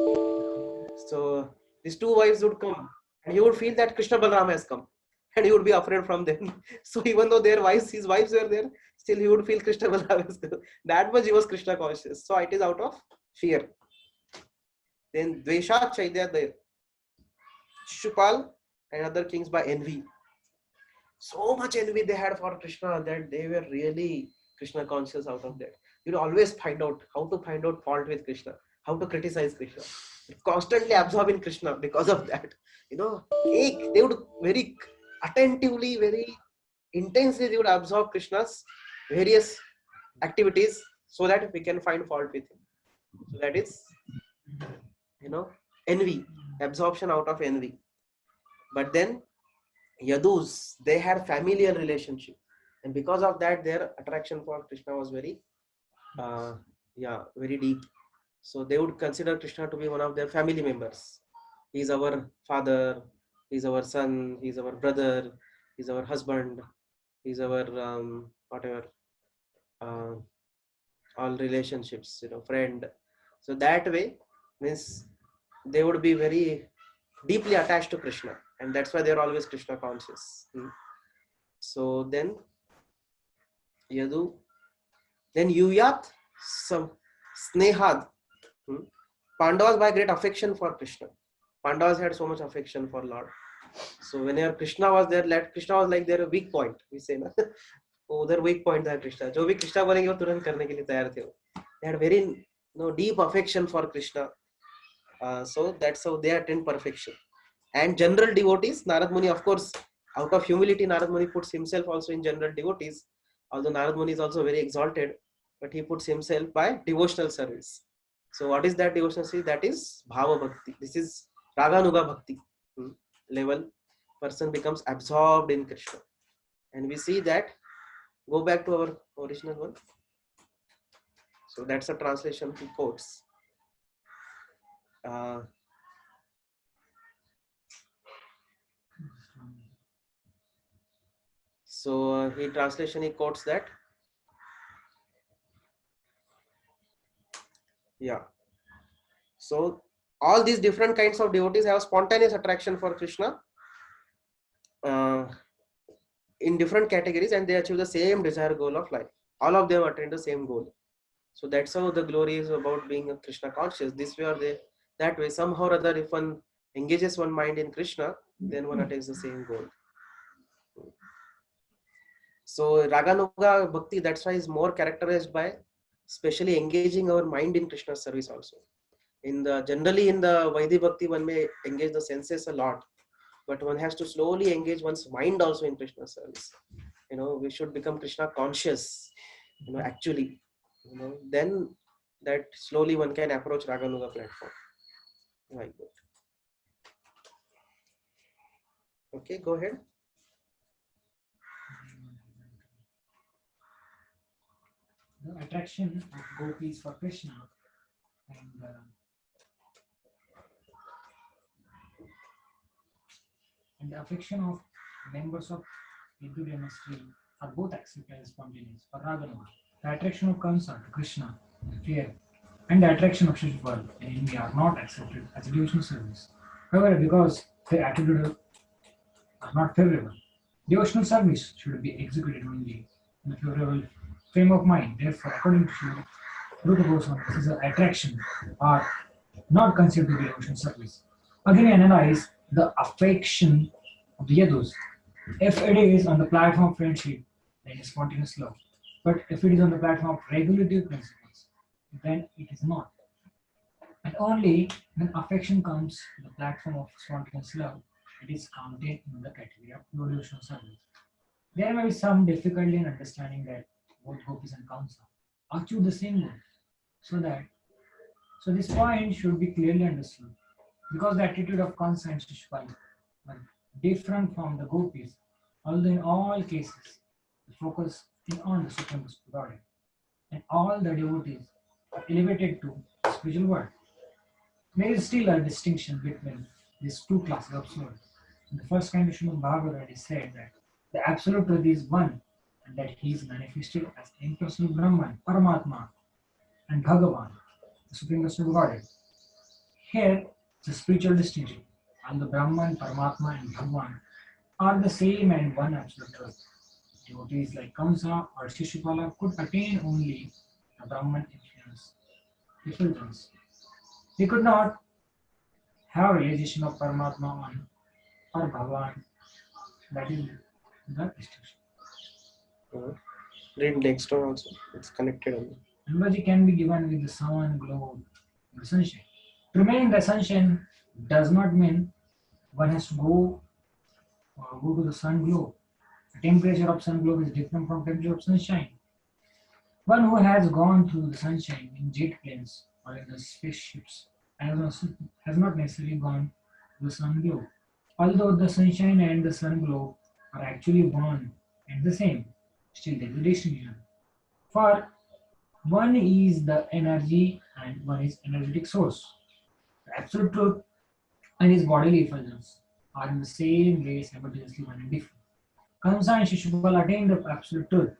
So these two wives would come, and he would feel that Krishna Balaram has come, and he would be afraid from them. So even though their wives, his wives were there, still he would feel Krishna Balaram has come. That much he was Krishna conscious. So it is out of fear. Then Dvesha Chaitya there. Shishupal and other kings by envy. So much envy they had for Krishna that they were really Krishna conscious out of that. You'd always find out how to find out fault with Krishna, how to criticize Krishna. Constantly absorb in Krishna because of that. They would very attentively, very intensely, they would absorb Krishna's various activities so that we can find fault with him. So that is, envy, absorption out of envy. But then Yadus, they had familial relationship, and because of that, their attraction for Krishna was very, very deep. So they would consider Krishna to be one of their family members. He is our father, he is our son, he is our brother, he is our husband, he is our whatever, all relationships, friend. So that way means they would be very deeply attached to Krishna, and that's why they are always Krishna conscious. So then Yadu, then Yuyat, some Snehad. Pandavas by great affection for Krishna. Pandavas had so much affection for Lord. So whenever Krishna was there, Krishna was like their weak point. We say na, उधर weak point था Krishna. जो भी Krishna बोलेंगे वो तुरंत करने के लिए तैयार थे. They had very deep affection for Krishna. So that's how they attained perfection. And general devotees, Narad Muni, of course, out of humility, Narad Muni puts himself also in general devotees. Although Narad Muni is also very exalted, but he puts himself by devotional service. So what is that devotional service? That is Bhava Bhakti. This is Raganuga Bhakti level. Person becomes absorbed in Krishna. And we see that, go back to our original one. So that's a translation he quotes. So in translation he quotes that. Yeah. So all these different kinds of devotees have spontaneous attraction for Krishna in different categories, and they achieve the same desired goal of life. All of them attain the same goal. So that's how the glory is about being a Krishna conscious. This way or that way, somehow or other, if one engages one mind in Krishna, then one attains the same goal. So Raganuga Bhakti, that's why is more characterized by especially engaging our mind in Krishna's service also. Generally in the Vaidhi Bhakti, one may engage the senses a lot, but one has to slowly engage one's mind also in Krishna's service. We should become Krishna conscious, actually, then that slowly one can approach Raganuga platform. Like that. Okay, go ahead. The attraction of gopis for Krishna, and and the affection of members of Hindu dynasty are both accepted as spontaneous for Raganava. The attraction of Kamsa to Krishna, fear, and the attraction of Shishupal in India are not accepted as a devotional service. However, because their attitude are not favorable, devotional service should be executed only in a favorable frame of mind. Therefore, according to Sri Rupa Goswami, this is an attraction are not considered to be devotional service. Again, analyze the affection of the Yadus. If it is on the platform of friendship, then it is spontaneous love. But if it is on the platform of regulative principles, then it is not. And only when affection comes to the platform of spontaneous love, it is counted in the category of devotional service. There may be some difficulty in understanding that both gopis and Kamsa achieve the same goal. So this point should be clearly understood. Because the attitude of Kamsa and Shishupal were different from the gopis, although in all cases the focus is on the Supreme Godhead, and all the devotees are elevated to the spiritual world. There is still a distinction between these two classes of souls. In the first kind of Srimad Bhagavatam, it is said that the absolute truth is one, and that he is manifested as impersonal Brahman, Paramatma, and Bhagavan, the Supreme Personal Godhead. Here, the spiritual distinction, and the Brahman, Paramatma, and Bhagavan are the same and one absolute truth. Devotees like Kamsa or Shishupala could attain only the Brahman influence, effulgence. They could not have realization of Paramatma on or Bhagavan. That is the distinction. Read next one also. It's connected only. Analogy can be given with the sun, globe, and the sunshine. To remain in the sunshine does not mean one has to go to the sun globe. The temperature of sun globe is different from temperature of sunshine. One who has gone through the sunshine in jet planes or in the spaceships has not necessarily gone to the sun globe. Although the sunshine and the sun globe are actually one and the same, still there is a distinction. For one is the energy and one is energetic source. The absolute truth and his bodily effulgence are in the same way simultaneously one and different. Kamsa and Shishupal attained the absolute truth,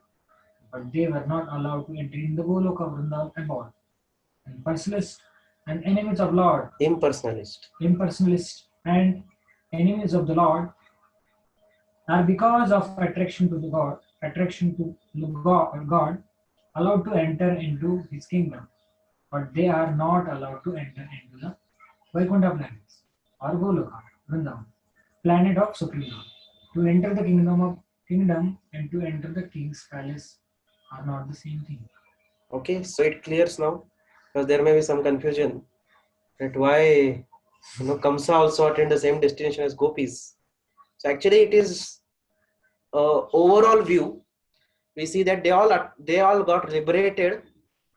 but they were not allowed to enter in the Goloka Vrindavan abode. And personalists and enemies of Lord, Impersonalist. impersonalists and enemies of the Lord are because of attraction to the God, allowed to enter into his kingdom, but they are not allowed to enter into the Vaikuntha planets or Goloka, Vrindavan, planet of Supreme Lord. To enter the kingdom and to enter the king's palace are not the same thing. Okay, so it clears now, because there may be some confusion that why Kamsa also attained the same destination as gopis. So actually, it is overall view. We see that they all got liberated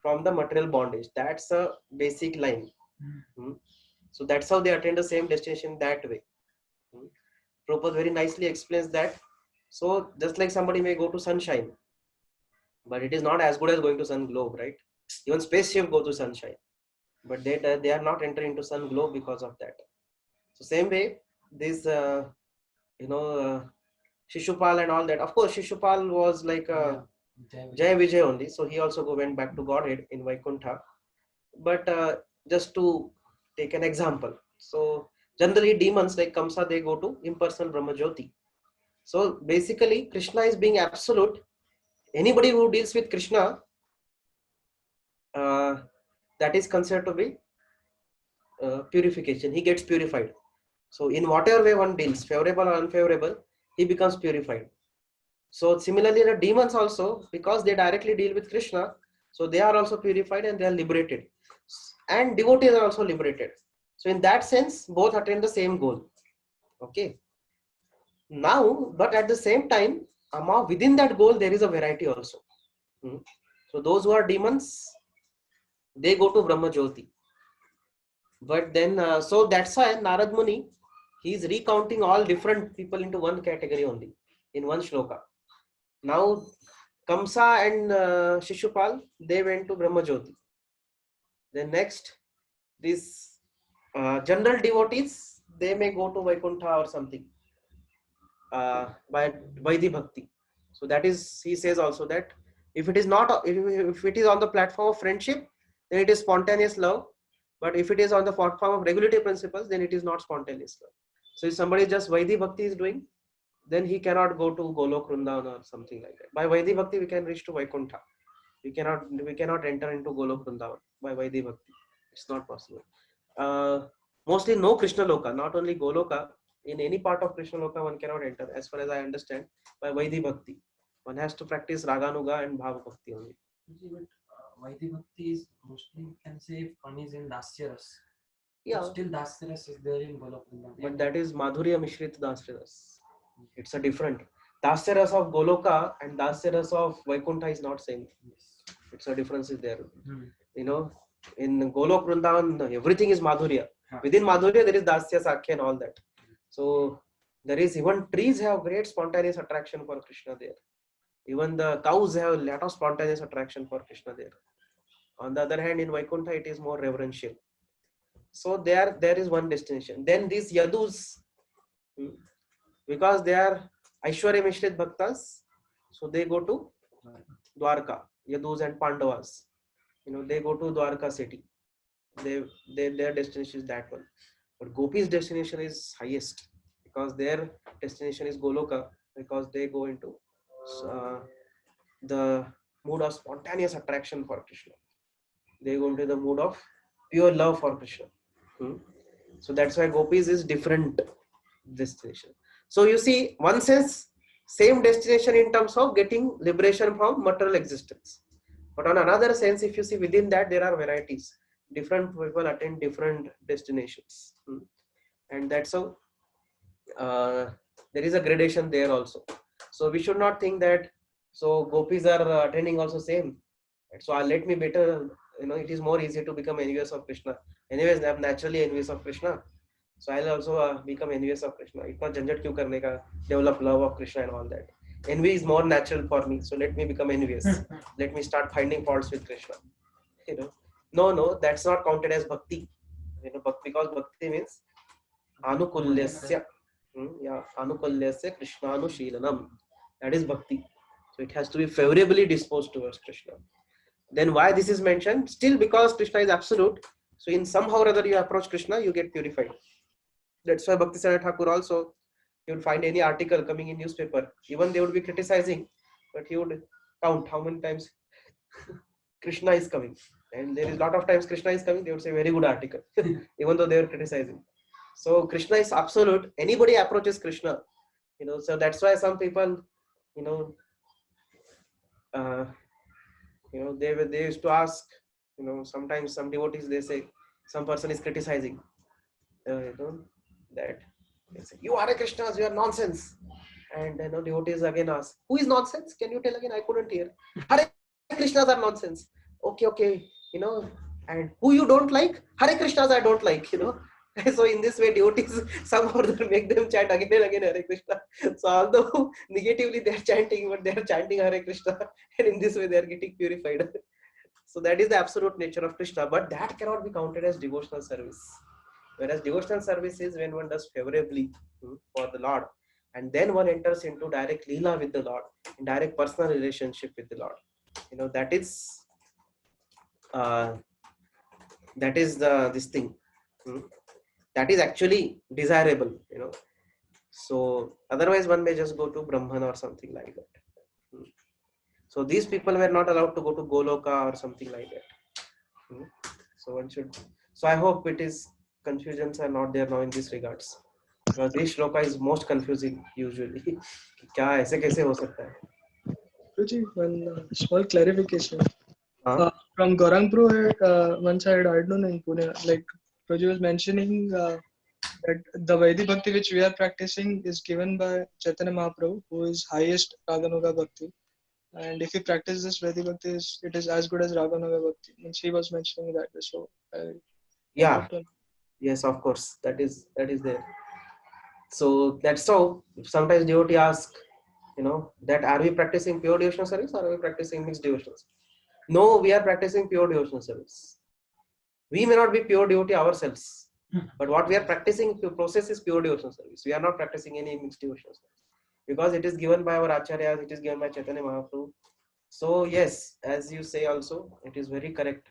from the material bondage. That's a basic line. So that's how they attain the same destination that way. Prabhupada very nicely explains that. So just like somebody may go to sunshine, but it is not as good as going to sun globe, right? Even spaceship go to sunshine, but they are not entering into sun globe because of that. So same way, this Shishupal and all that. Of course, Shishupal was like Jai Vijay only, so he also went back to Godhead in Vaikuntha. But just to take an example, so generally demons like Kamsa, they go to impersonal Brahma Jyoti. So basically, Krishna is being absolute. Anybody who deals with Krishna, that is considered to be purification. He gets purified. So in whatever way one deals, favorable or unfavorable, he becomes purified. So similarly, the demons also, because they directly deal with Krishna, so they are also purified and they are liberated. And devotees are also liberated. So in that sense, both attain the same goal. Okay. Now, but at the same time, within that goal, there is a variety also. So those who are demons, they go to Brahma Jyoti. But then, so that's why Narad Muni, he is recounting all different people into one category only, in one shloka. Now, Kamsa and Shishupal, they went to Brahma Jyoti. Then next, these general devotees, they may go to Vaikuntha or something. by Vaidhi Bhakti. So that is, he says also that if it is not, if it is on the platform of friendship, then it is spontaneous love. But if it is on the platform of regulative principles, then it is not spontaneous love. So if somebody just Vaidhi Bhakti is doing, then he cannot go to Golok Vrindavan or something like that. By Vaidhi Bhakti, we can reach to Vaikuntha. We cannot enter into Golok Vrindavan by Vaidhi Bhakti. It's not possible. Mostly no Krishna Loka, not only Goloka. In any part of Krishna Loka, one cannot enter, as far as I understand, by Vaidhi Bhakti. One has to practice Raganuga and Bhava Bhakti only. But Vaidhi Bhakti is mostly, you can say, if one is in Dasyaras. Yeah, Still Dasyaras is there in Golok Vrindavan. but that is Madhurya Mishrit Dasyaras. It's a different. Dasyaras of Goloka and Dasyaras of Vaikuntha is not same. Yes. It's a difference is there. Hmm. You know, in Golok Vrindavan, everything is Madhurya. Huh. Within Madhurya, there is Dasya, Sakhya and all that. So there is, even trees have great spontaneous attraction for Krishna there. Even the cows have a lot of spontaneous attraction for Krishna there. On the other hand, in Vaikuntha, it is more reverential. So there is one destination. Then these Yadus, because they are Aishwarya Mishrit Bhaktas, so they go to Dwarka, Yadus and Pandavas. You know, they go to Dwarka city. Their destination is that one. But Gopi's destination is highest, because their destination is Goloka, because they go into the mood of spontaneous attraction for Krishna. They go into the mood of pure love for Krishna. So that's why Gopis is different destination. So you see, one sense, same destination in terms of getting liberation from material existence. But on another sense, if you see, within that there are varieties. Different people attend different destinations. And that's how there is a gradation there also. So we should not think that, so Gopis are attending also same. So let me better, you know, it is more easy to become envious of Krishna. Anyways, I am naturally envious of Krishna. So I'll also become envious of Krishna. Itna janjat kyun karne ka, develop love of Krishna and all that. Envy is more natural for me. So let me become envious. Let me start finding faults with Krishna. You know, no, that's not counted as bhakti. You know, because bhakti means anukulyasya. Anukulyasya Krishnanushilanam. That is bhakti. So it has to be favorably disposed towards Krishna. Then why this is mentioned? Still, because Krishna is absolute. So in somehow or other you approach Krishna, you get purified. That's why Bhakti Thakur also, you would find any article coming in newspaper, even they would be criticizing, but he would count how many times Krishna is coming. And there is a lot of times Krishna is coming, they would say very good article, even though they were criticizing. So Krishna is absolute. Anybody approaches Krishna, you know. So that's why some people, you know, they used to ask, you know, sometimes some devotees, they say some person is criticizing, you know, that they say, you Hare Krishnas, you are nonsense. And you know, devotees again ask, who is nonsense? Can you tell again? I couldn't hear. Hare Krishnas are nonsense. Okay, you know, and who you don't like? Hare Krishnas I don't like, you know. So in this way, devotees somehow make them chant again and again Hare Krishna. So although negatively they are chanting, but they are chanting Hare Krishna, and in this way they are getting purified. So that is the absolute nature of Krishna, but that cannot be counted as devotional service. Whereas devotional service is when one does favorably for the Lord, and then one enters into direct leela with the Lord, in direct personal relationship with the Lord. You know, that is this thing. That is actually desirable, you know. So otherwise one may just go to Brahman or something like that. So these people were not allowed to go to Goloka or something like that. So one should. So I hope it is, confusions are not there now in this regards. Because this shloka is most confusing usually. क्या ऐसे कैसे हो सकता है? Ruchi, one small clarification. Huh? From Gaurangpur, once I had heard in Pune, like Prabhuji was mentioning that the Vaidhi Bhakti which we are practicing is given by Chaitanya Mahaprabhu, who is highest Raganuga Bhakti. And if you practice this Vaidhi Bhakti, it is as good as Raganuga Bhakti. And she was mentioning that. So Yeah. Yes, of course. That is there. So that's how sometimes devotee ask, you know, that are we practicing pure devotional service or are we practicing mixed devotional service? No, we are practicing pure devotional service. We may not be pure devotee ourselves, but what we are practicing, the process is pure devotional service. We are not practicing any mixed devotional service. because it is given by our acharyas, it is given by Chaitanya Mahaprabhu. So yes, as you say also, it is very correct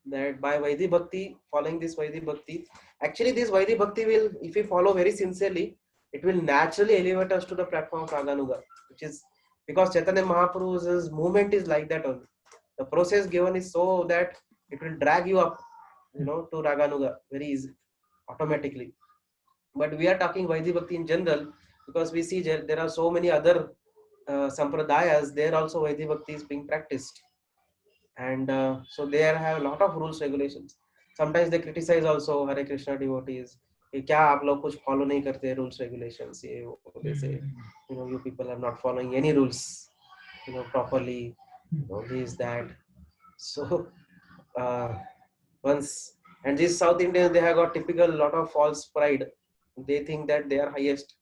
that by Vaidhi Bhakti, following this Vaidhi Bhakti, actually this Vaidhi Bhakti will, if we follow very sincerely, it will naturally elevate us to the platform of Raganuga, which is because Chaitanya Mahaprabhu's movement is like that only. The process given is so that it will drag you up, to Raganuga very easy, automatically. But we are talking Vaidhi Bhakti in general because we see there are so many other sampradayas, there also Vaidhi Bhakti is being practiced. And so they have a lot of rules, regulations. Sometimes they criticize also Hare Krishna devotees. कि क्या आप लोग कुछ follow नहीं करते rules regulations, ये वो, they say, you people are not following any rules, properly, this, that. So once, and these South Indians, they have got typical lot of false pride. They think that they are highest.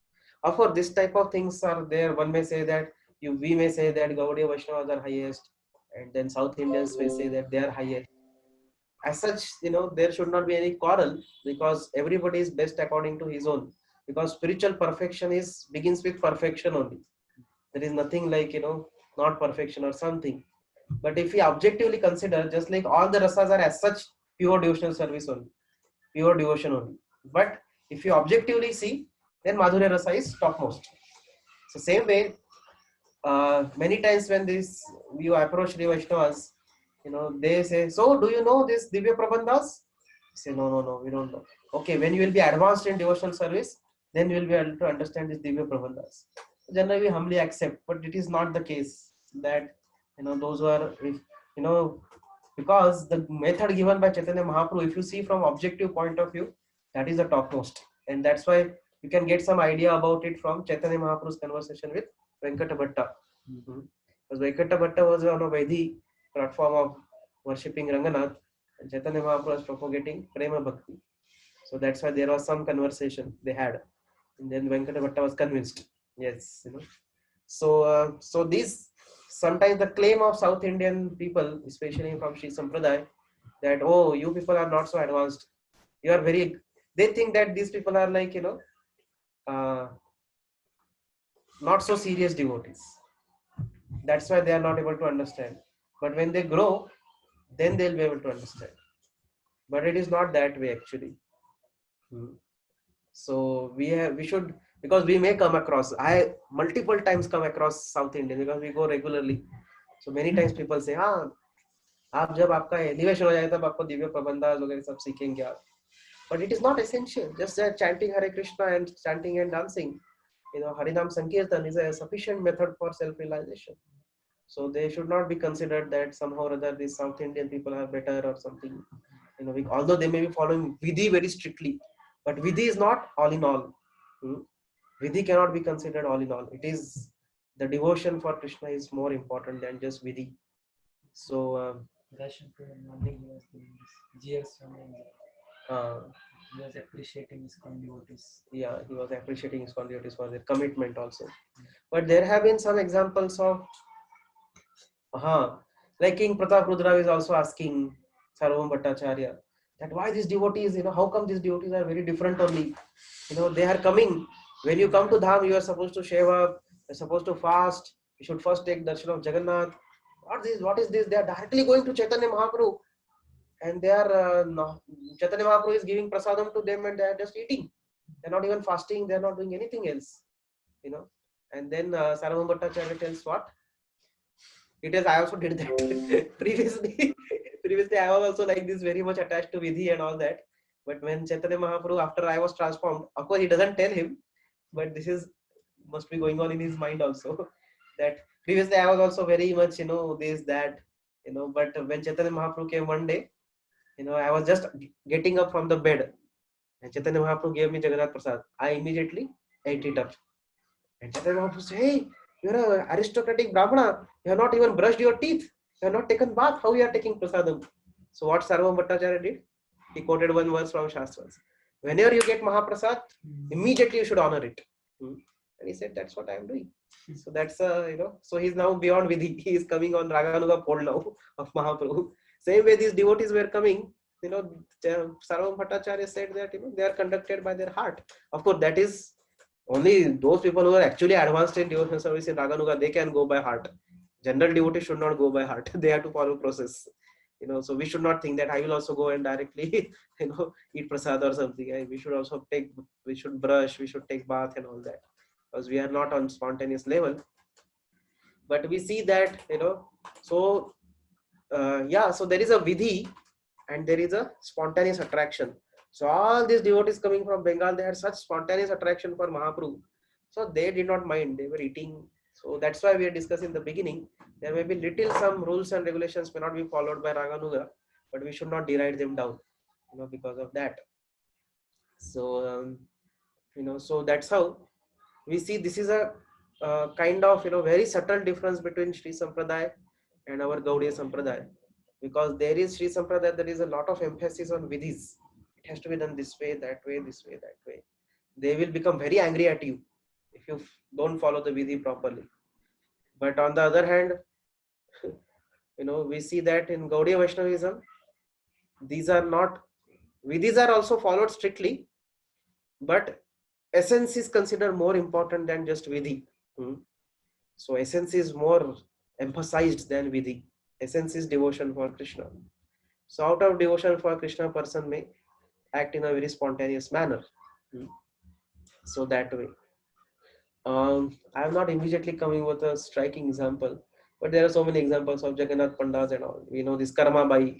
Of course, this type of things are there. One may say that we may say that Gaudiya Vaishnavas are highest, and then South Indians may say that they are highest. As such, there should not be any quarrel because everybody is best according to his own. Because spiritual perfection begins with perfection only. There is nothing like not perfection or something. But if we objectively consider, just like all the rasas are as such pure devotional service only, pure devotion only. But if you objectively see, then Madhurya Rasa is topmost. So same way, many times when you approach the Vaishnavas, they say, so do you know this Divya Prabandhas? Say, no, we don't know. Okay, when you will be advanced in devotional service, then you will be able to understand this Divya Prabandhas. Generally, we humbly accept, but it is not the case that, those who are, because the method given by Chaitanya Mahaprabhu, if you see from objective point of view, that is the topmost. And that's why you can get some idea about it from Chaitanya Mahaprabhu's conversation with Venkata Bhatta. Because Venkata Bhatta was on a Vaidhi platform of worshipping Ranganath, and Chaitanya Mahaprabhu was propagating Prema Bhakti. So that's why there was some conversation they had. And then Venkata Bhatta was convinced. Yes, So these, sometimes the claim of South Indian people, especially from Sri Sampradaya, that, oh, you people are not so advanced. You are they think that these people are like, not so serious devotees. That's why they are not able to understand. But when they grow, then they'll be able to understand. But it is not that way actually. So we should, because we may come across, I multiple times come across South Indian because we go regularly. So many times people say, हाँ, आप जब आपका elevation हो जाए तब आपको दिव्य प्रबंध वगैरह सब सीखेंगे आप. But it is not essential. Just chanting Hare Krishna and chanting and dancing, Harinam Sankirtan is a sufficient method for self-realization. So they should not be considered that somehow or other these South Indian people are better or something. Although they may be following Vidhi very strictly, but Vidhi is not all in all. Vidhi cannot be considered all in all. It is the devotion for Krishna is more important than just Vidhi. So He was doing this. GS he was appreciating his devotees. Yeah, he was appreciating his devotees for their commitment also. But there have been some examples of, like King Pratap Rudra is also asking Sarvam Bhattacharya that why these devotees, how come these devotees are very different only? They are coming. When you come to Dham, you are supposed to shave up, you are supposed to fast, you should first take darshan of Jagannath. What is this? They are directly going to Chaitanya Mahaprabhu. And they are, Chaitanya Mahaprabhu is giving prasadam to them and they are just eating. They are not even fasting, they are not doing anything else. And then Sarvam Bhattacharya tells what? It is, I also did that previously. Previously, I was also like this, very much attached to Vidhi and all that. But when Chaitanya Mahaprabhu, after I was transformed, of course, he doesn't tell him, but this must be going on in his mind also. That previously I was also very much, this, that, but when Chaitanya Mahaprabhu came one day, I was just getting up from the bed and Chaitanya Mahaprabhu gave me Jagannath Prasad. I immediately ate it up. And Chaitanya Mahaprabhu said, hey, you're an aristocratic Brahmana. You have not even brushed your teeth. You have not taken bath. How you are taking prasadam? So what Sarvam Bhattacharya did? He quoted one verse from Shastras. Whenever you get Mahaprasad, immediately you should honor it. And he said, that's what I am doing. So that's, so he's now beyond Vidhi. He is coming on Raganuga pole now of Mahaprabhu. Same way these devotees were coming, Sarvam Bhattacharya said that, they are conducted by their heart. Of course, that is Only those people who are actually advanced in devotional service in Raganuga, they can go by heart. General devotees should not go by heart. They have to follow process. So we should not think that I will also go and directly, eat prasad or something. We should also we should brush, we should take bath and all that, because we are not on spontaneous level. But we see that, so so there is a vidhi and there is a spontaneous attraction. So all these devotees coming from Bengal, they had such spontaneous attraction for Mahaprabhu. So they did not mind, they were eating. So that's why we are discussing in the beginning. There may be little some rules and regulations may not be followed by Raganuga, but we should not deride them down, because of that. So, so that's how we see this is a kind of, very subtle difference between Sri Sampradaya and our Gaudiya Sampradaya. Because there is Sri Sampradaya, there is a lot of emphasis on vidhis. It has to be done this way, that way, this way, that way. They will become very angry at you if you don't follow the vidhi properly. But on the other hand, we see that in Gaudiya Vaishnavism, these are not, vidhis are also followed strictly, but essence is considered more important than just vidhi. So essence is more emphasized than vidhi. Essence is devotion for Krishna. So out of devotion for Krishna, person may act in a very spontaneous manner. So that way. I am not immediately coming with a striking example, but there are so many examples of Jagannath Pandas and all. We know this Karma Bai.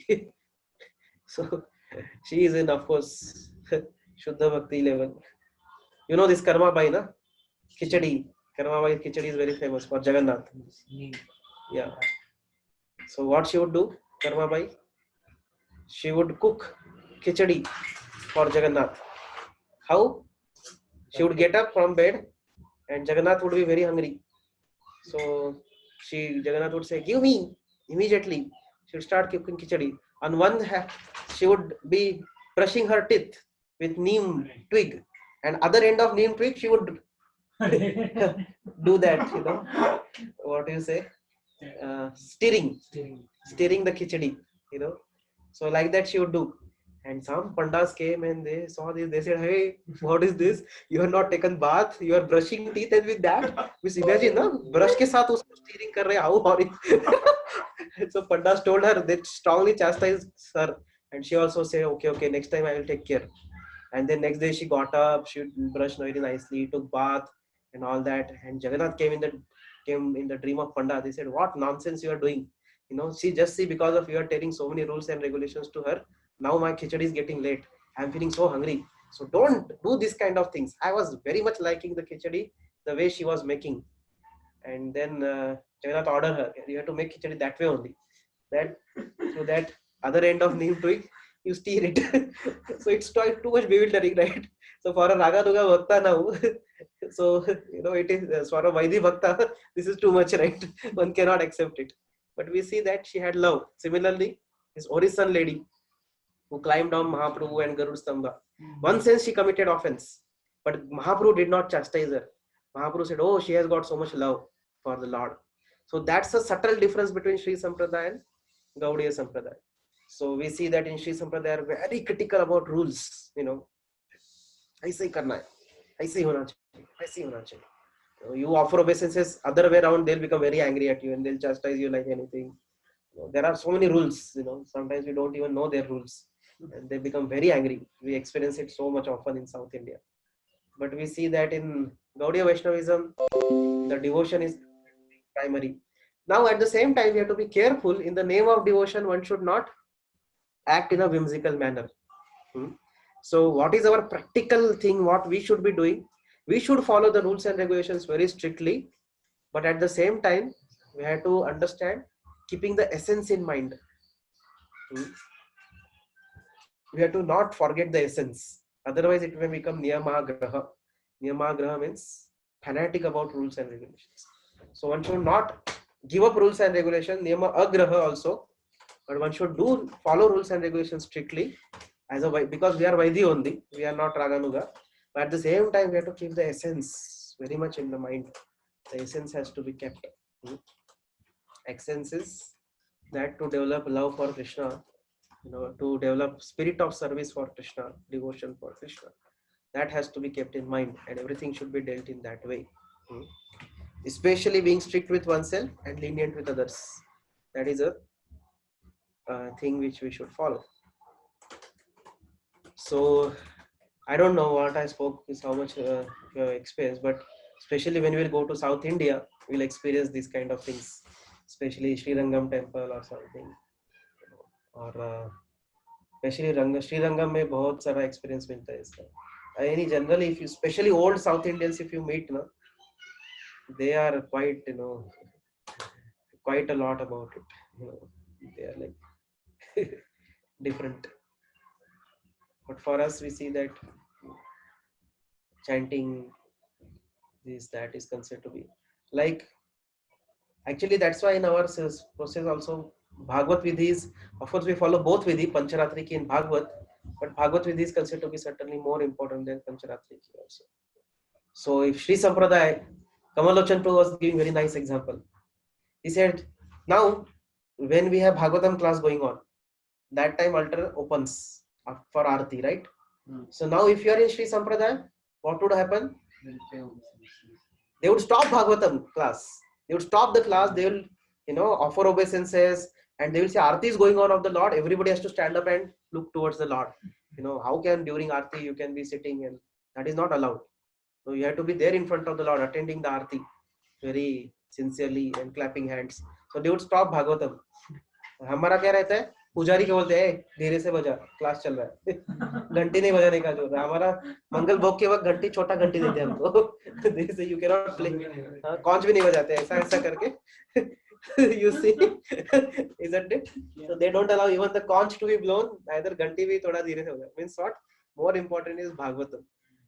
So she is in, of course, Shuddha Bhakti level. You know this Karma Bai, na? Khichdi. Karma Bai Khichdi is very famous for Jagannath. Yeah. So what she would do, Karma Bai? She would cook khichdi for Jagannath. How? She would get up from bed and Jagannath would be very hungry. So Jagannath would say, give me immediately. She would start cooking khichdi. On one hand, she would be brushing her teeth with neem twig, and other end of neem twig, she would do that, what do you say? Stirring the khichdi, So like that she would do. And some pandas came and they saw this. They said, hey, what is this? You have not taken bath. You are brushing teeth, and with that, we imagine, no? Brush ke saath usko steering kar rahe, how horrible. So pandas told her, they strongly chastised her. And she also said, okay, next time I will take care. And then next day she got up, she brushed very nicely, took bath and all that. And Jagannath came in the dream of Panda. They said, what nonsense you are doing? See, because of you are telling so many rules and regulations to her. Now my khichdi is getting late. I'm feeling so hungry. So don't do this kind of things. I was very much liking the khichdi, the way she was making. And then Jagannath ordered her, you have to make khichdi that way only. So that other end of neem twig, you steer it. So it's too much bewildering, right? So for a Raganuga Bhakta now, so it is for a Vaidhi Bhakta, this is too much, right? One cannot accept it. But we see that she had love. Similarly, this Orisan lady who climbed down Mahaprabhu and Garud Stambha. One sense she committed offense, but Mahaprabhu did not chastise her. Mahaprabhu said, oh, she has got so much love for the Lord. So that's a subtle difference between Sri Sampradaya and Gaudiya Sampradaya. So we see that in Sri Sampradaya, they are very critical about rules. ऐसे ही करना है, ऐसे ही होना चाहिए, ऐसे ही होना चाहिए. You offer obeisances other way around, they'll become very angry at you and they'll chastise you like anything. There are so many rules. Sometimes we don't even know their rules, and they become very angry. We experience it so much often in South India. But we see that in Gaudiya Vaishnavism, the devotion is primary. Now, at the same time, we have to be careful. In the name of devotion, one should not act in a whimsical manner. So what is our practical thing, what we should be doing? We should follow the rules and regulations very strictly, but at the same time, we have to understand, keeping the essence in mind. We have to not forget the essence. Otherwise, it may become niyamagraha. Niyamagraha means fanatic about rules and regulations. So one should not give up rules and regulations, niyama agraha also, but one should follow rules and regulations strictly, because we are Vaidhi only, we are not Raganuga. But at the same time, we have to keep the essence very much in the mind. The essence has to be kept. Essence is that to develop love for Krishna, to develop spirit of service for Krishna, devotion for Krishna. That has to be kept in mind, and everything should be dealt in that way. Hmm. Especially being strict with oneself and lenient with others. That is a thing which we should follow. So I don't know what I spoke is how much experience, but especially when we'll go to South India, we'll experience these kind of things, especially Sri Rangam temple or something, or especially Sri Rangam में बहुत सारा experience मिलता है इसका. Any generally, if you especially old South Indians, if you meet, na, they are quite quite a lot about it. They are like different. But for us, we see that chanting this that is considered to be like, actually that's why in our process also Bhagavad Vidhi is, of course we follow both Vidhi, Pancharatri ki and Bhagavad, but Bhagavad Vidhi is considered to be certainly more important than Pancharatri ki also. So if Sri Sampradaya, Kamalochan Prabhu was giving very nice example. He said, now when we have Bhagavatam class going on, that time altar opens for Aarti, right? So now if you are in Sri Sampradaya, what would happen? They would stop Bhagavatam class. They would stop the class. They will, offer obeisances, and they will say Aarti is going on of the Lord. Everybody has to stand up and look towards the Lord. How can during Aarti you can be sitting, and that is not allowed. So you have to be there in front of the Lord, attending the Aarti very sincerely and clapping hands. So they would stop Bhagavatam. हमारा क्या रहता है, पुजारी के बोलते हैं धीरे से बजा, क्लास चल रहा है, घंटी नहीं बजाने का जो होता है. हमारा मंगल भोग के वक्त घंटी, छोटा घंटी देते हैं हमको. धीरे से you cannot play, कॉन्च भी नहीं बजाते, ऐसा करके. You see, isn't it? So they don't allow even the conch to be blown, either घंटी भी थोड़ा धीरे से बजा. Means what? More important is Bhagavatam.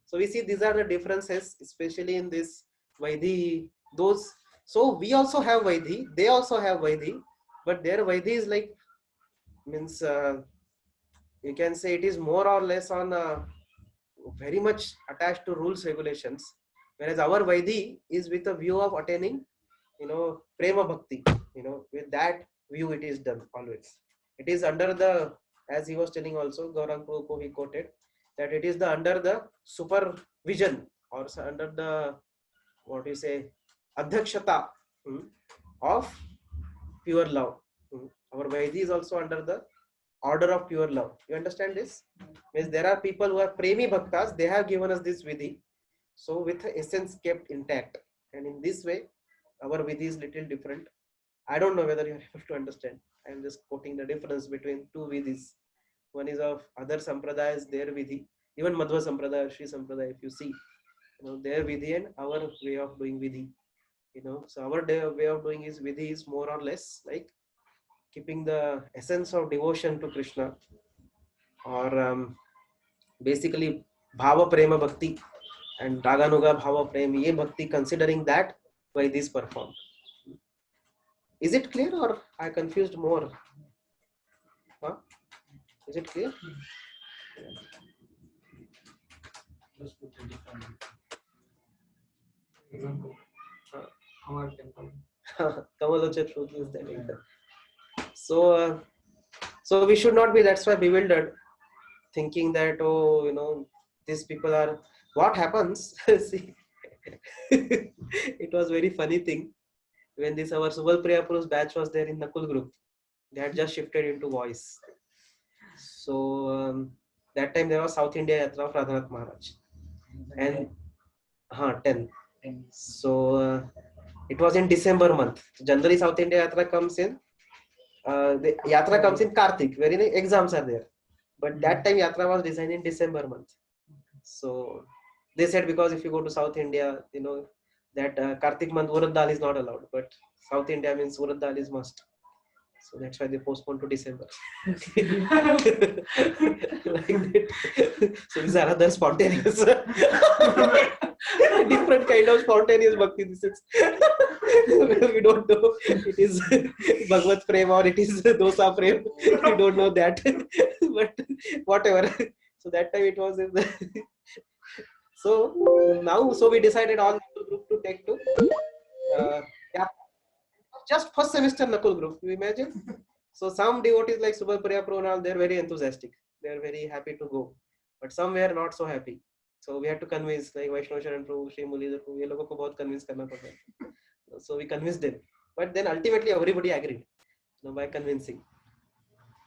So we see these are the differences, especially in this Vaidhi. Those, so we also have Vaidhi, they also have Vaidhi, but their Vaidhi is like, means you can say it is more or less on very much attached to rules, regulations, whereas our Vaidhi is with a view of attaining, prema bhakti. With that view it is done always. It is under the, as he was telling also, Gaurang Prabhu he quoted, that it is under the supervision or under the, what you say, adhyakshata of pure love. Our Vaidhi is also under the order of pure love. You understand this? Means there are people who are premi bhaktas, they have given us this Vidhi, so with the essence kept intact, and in this way our Vidhi is little different. I don't know whether you are able to understand. I am just quoting the difference between two Vidhis. One is of other Sampradayas, their Vidhi, even Madhva Sampradaya, Sri Sampradaya, if you see, their Vidhi and our way of doing Vidhi. So our way of doing is Vidhi is more or less like keeping the essence of devotion to Krishna, or basically Bhava Prema Bhakti and Raganuga Bhava Prema, ye Bhakti, considering that by this performed. Is it clear, or I confused more? Huh? Is it clear? Example. Our temple. Kamalochan Prabhu is telling that. So we should not be, that's why, bewildered, thinking that, these people are, what happens? See, it was very funny thing when this our Subal Priyapuru's batch was there in Nakul group. They had just shifted into voice. So that time there was South India Yatra of Radhanath Maharaj, and 10. So it was in December month. Generally South India Yatra comes in, the Yatra comes in Kartik, wherein exams are there. But that time Yatra was designed in December month. So they said, because if you go to South India, that Kartik month Urad Dal is not allowed, but South India means Urad Dal is must. So that's why they postponed to December. Like that. So these are other spontaneous. Different kind of spontaneous bhakti. This is we don't know. It is Bhagavad Prem or it is Dosa Prem. We don't know that. But whatever. So that time it was in the so now, so we decided all group to take to just first semester Nakul group. You imagine? So some devotees like Subal Priya Prabhu, they're very enthusiastic. They're very happy to go. But some were not so happy. So we had to convince like Vaishnav Sharan Prabhu, Sri Mulidhar Prabhu, ये लोगों को बहुत convince करना पड़ा. So we convinced them, but then ultimately everybody agreed, by convincing,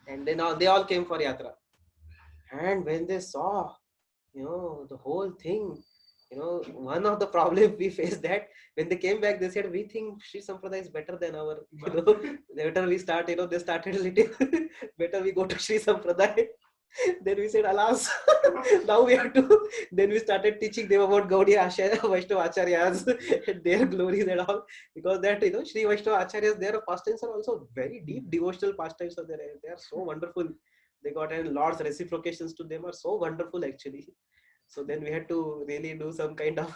and then they all came for yatra. And when they saw, the whole thing, one of the problems we faced that when they came back, they said, we think Sri Sampradaya is better than our, better we start, they started a little, better we go to Sri Sampradaya. Then we said, alas, now we have to, then we started teaching them about Gaudiya Vaishnava Acharyas and their glories and all, because that, Sri Vaishnava Acharyas, their pastimes are also very deep devotional pastimes are there. They are so wonderful. They got, and Lord's reciprocations to them are so wonderful actually. So then we had to really do some kind of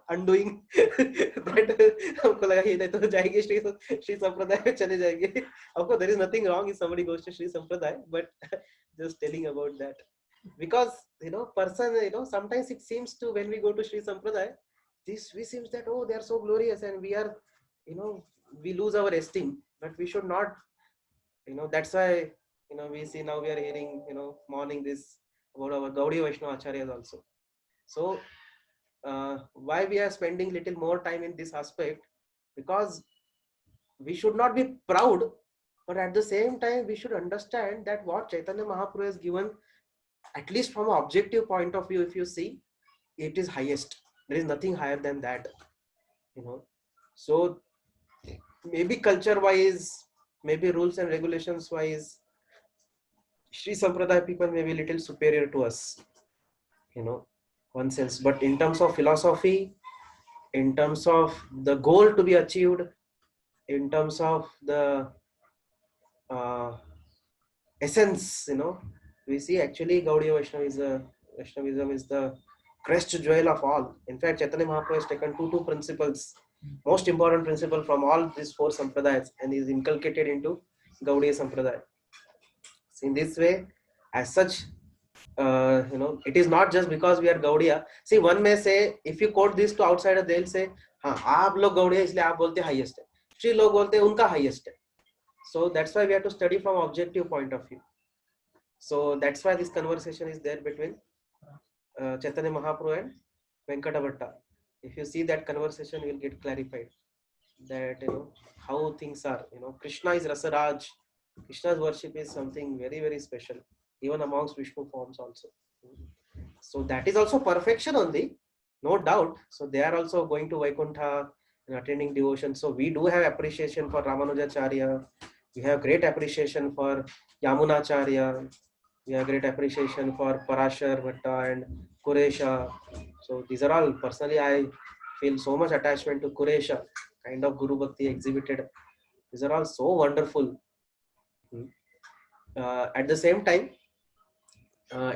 undoing that. हमको लगा ये नहीं तो जाएंगे श्री संप्रदाय में चले जाएंगे. Of course, there is nothing wrong if somebody goes to Sri Sampradaya, but just telling about that, because person, sometimes it seems to, when we go to Sri Sampradaya, we seems that, oh, they are so glorious and we are, we lose our esteem, but we should not, that's why, we see now we are hearing, morning this about our Gaudiya Vaishnava Acharyas also. So why we are spending little more time in this aspect, because we should not be proud, but at the same time we should understand that what Chaitanya Mahaprabhu has given, at least from an objective point of view, if you see, it is highest. There is nothing higher than that, so maybe culture wise, maybe rules and regulations wise, Sri Sampradaya people may be a little superior to us, one sense, but in terms of philosophy, in terms of the goal to be achieved, in terms of the essence, we see actually Gaudiya Vaishnavism is the crest jewel of all. In fact, Chaitanya Mahaprabhu has taken two principles, most important principle from all these four sampradayas, and is inculcated into Gaudiya Sampradaya. So in this way, as such, it is not just because we are Gaudiya. See, one may say, if you quote this to outsider, they'll say, हाँ, आप लोग Gaudiya इसलिए आप बोलते highest है. Shri लोग बोलते उनका highest है. So that's why we have to study from objective point of view. So that's why this conversation is there between Chaitanya Mahaprabhu and Venkata Bhatta. If you see that conversation, you will get clarified that how things are. Krishna is Rasaraj. Krishna's worship is something very, very special, even amongst Vishnu forms also. So that is also perfection only, no doubt. So they are also going to Vaikuntha and attending devotion. So we do have appreciation for Ramanujacharya. We have great appreciation for Yamunacharya. We have great appreciation for Parashar Bhatta and Kuresha. So these are all, personally, I feel so much attachment to Kuresha, kind of Guru Bhakti exhibited. These are all so wonderful. At the same time,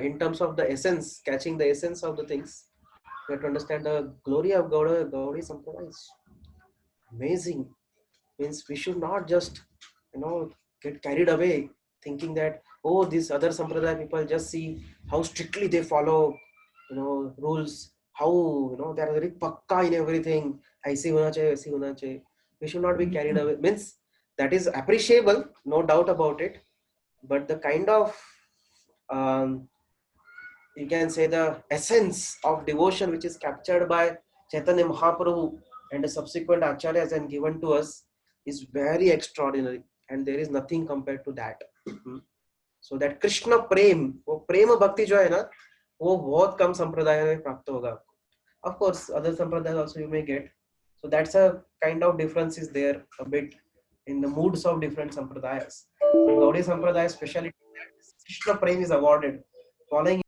in terms of the essence, catching the essence of the things, you have to understand the glory of Gaudiya Sampradaya is amazing. Means we should not just, get carried away thinking that, oh, these other Sampradaya people, just see how strictly they follow, rules, how, they are very pakka in everything. Aise hona chahiye. We should not be carried away. Means that is appreciable, no doubt about it. But the kind of, you can say, the essence of devotion which is captured by Chaitanya Mahaprabhu and the subsequent acharyas and given to us is very extraordinary, and there is nothing compared to that. So that Krishna prem, वो प्रेम भक्ति जो है ना, वो बहुत कम संप्रदाय में प्राप्त होगा आपको. Of course, other sampradayas also you may get. So that's a kind of difference is there a bit in the moods of different sampradayas. Gaudiya Sampradaya speciality, Krishna prem is awarded. Following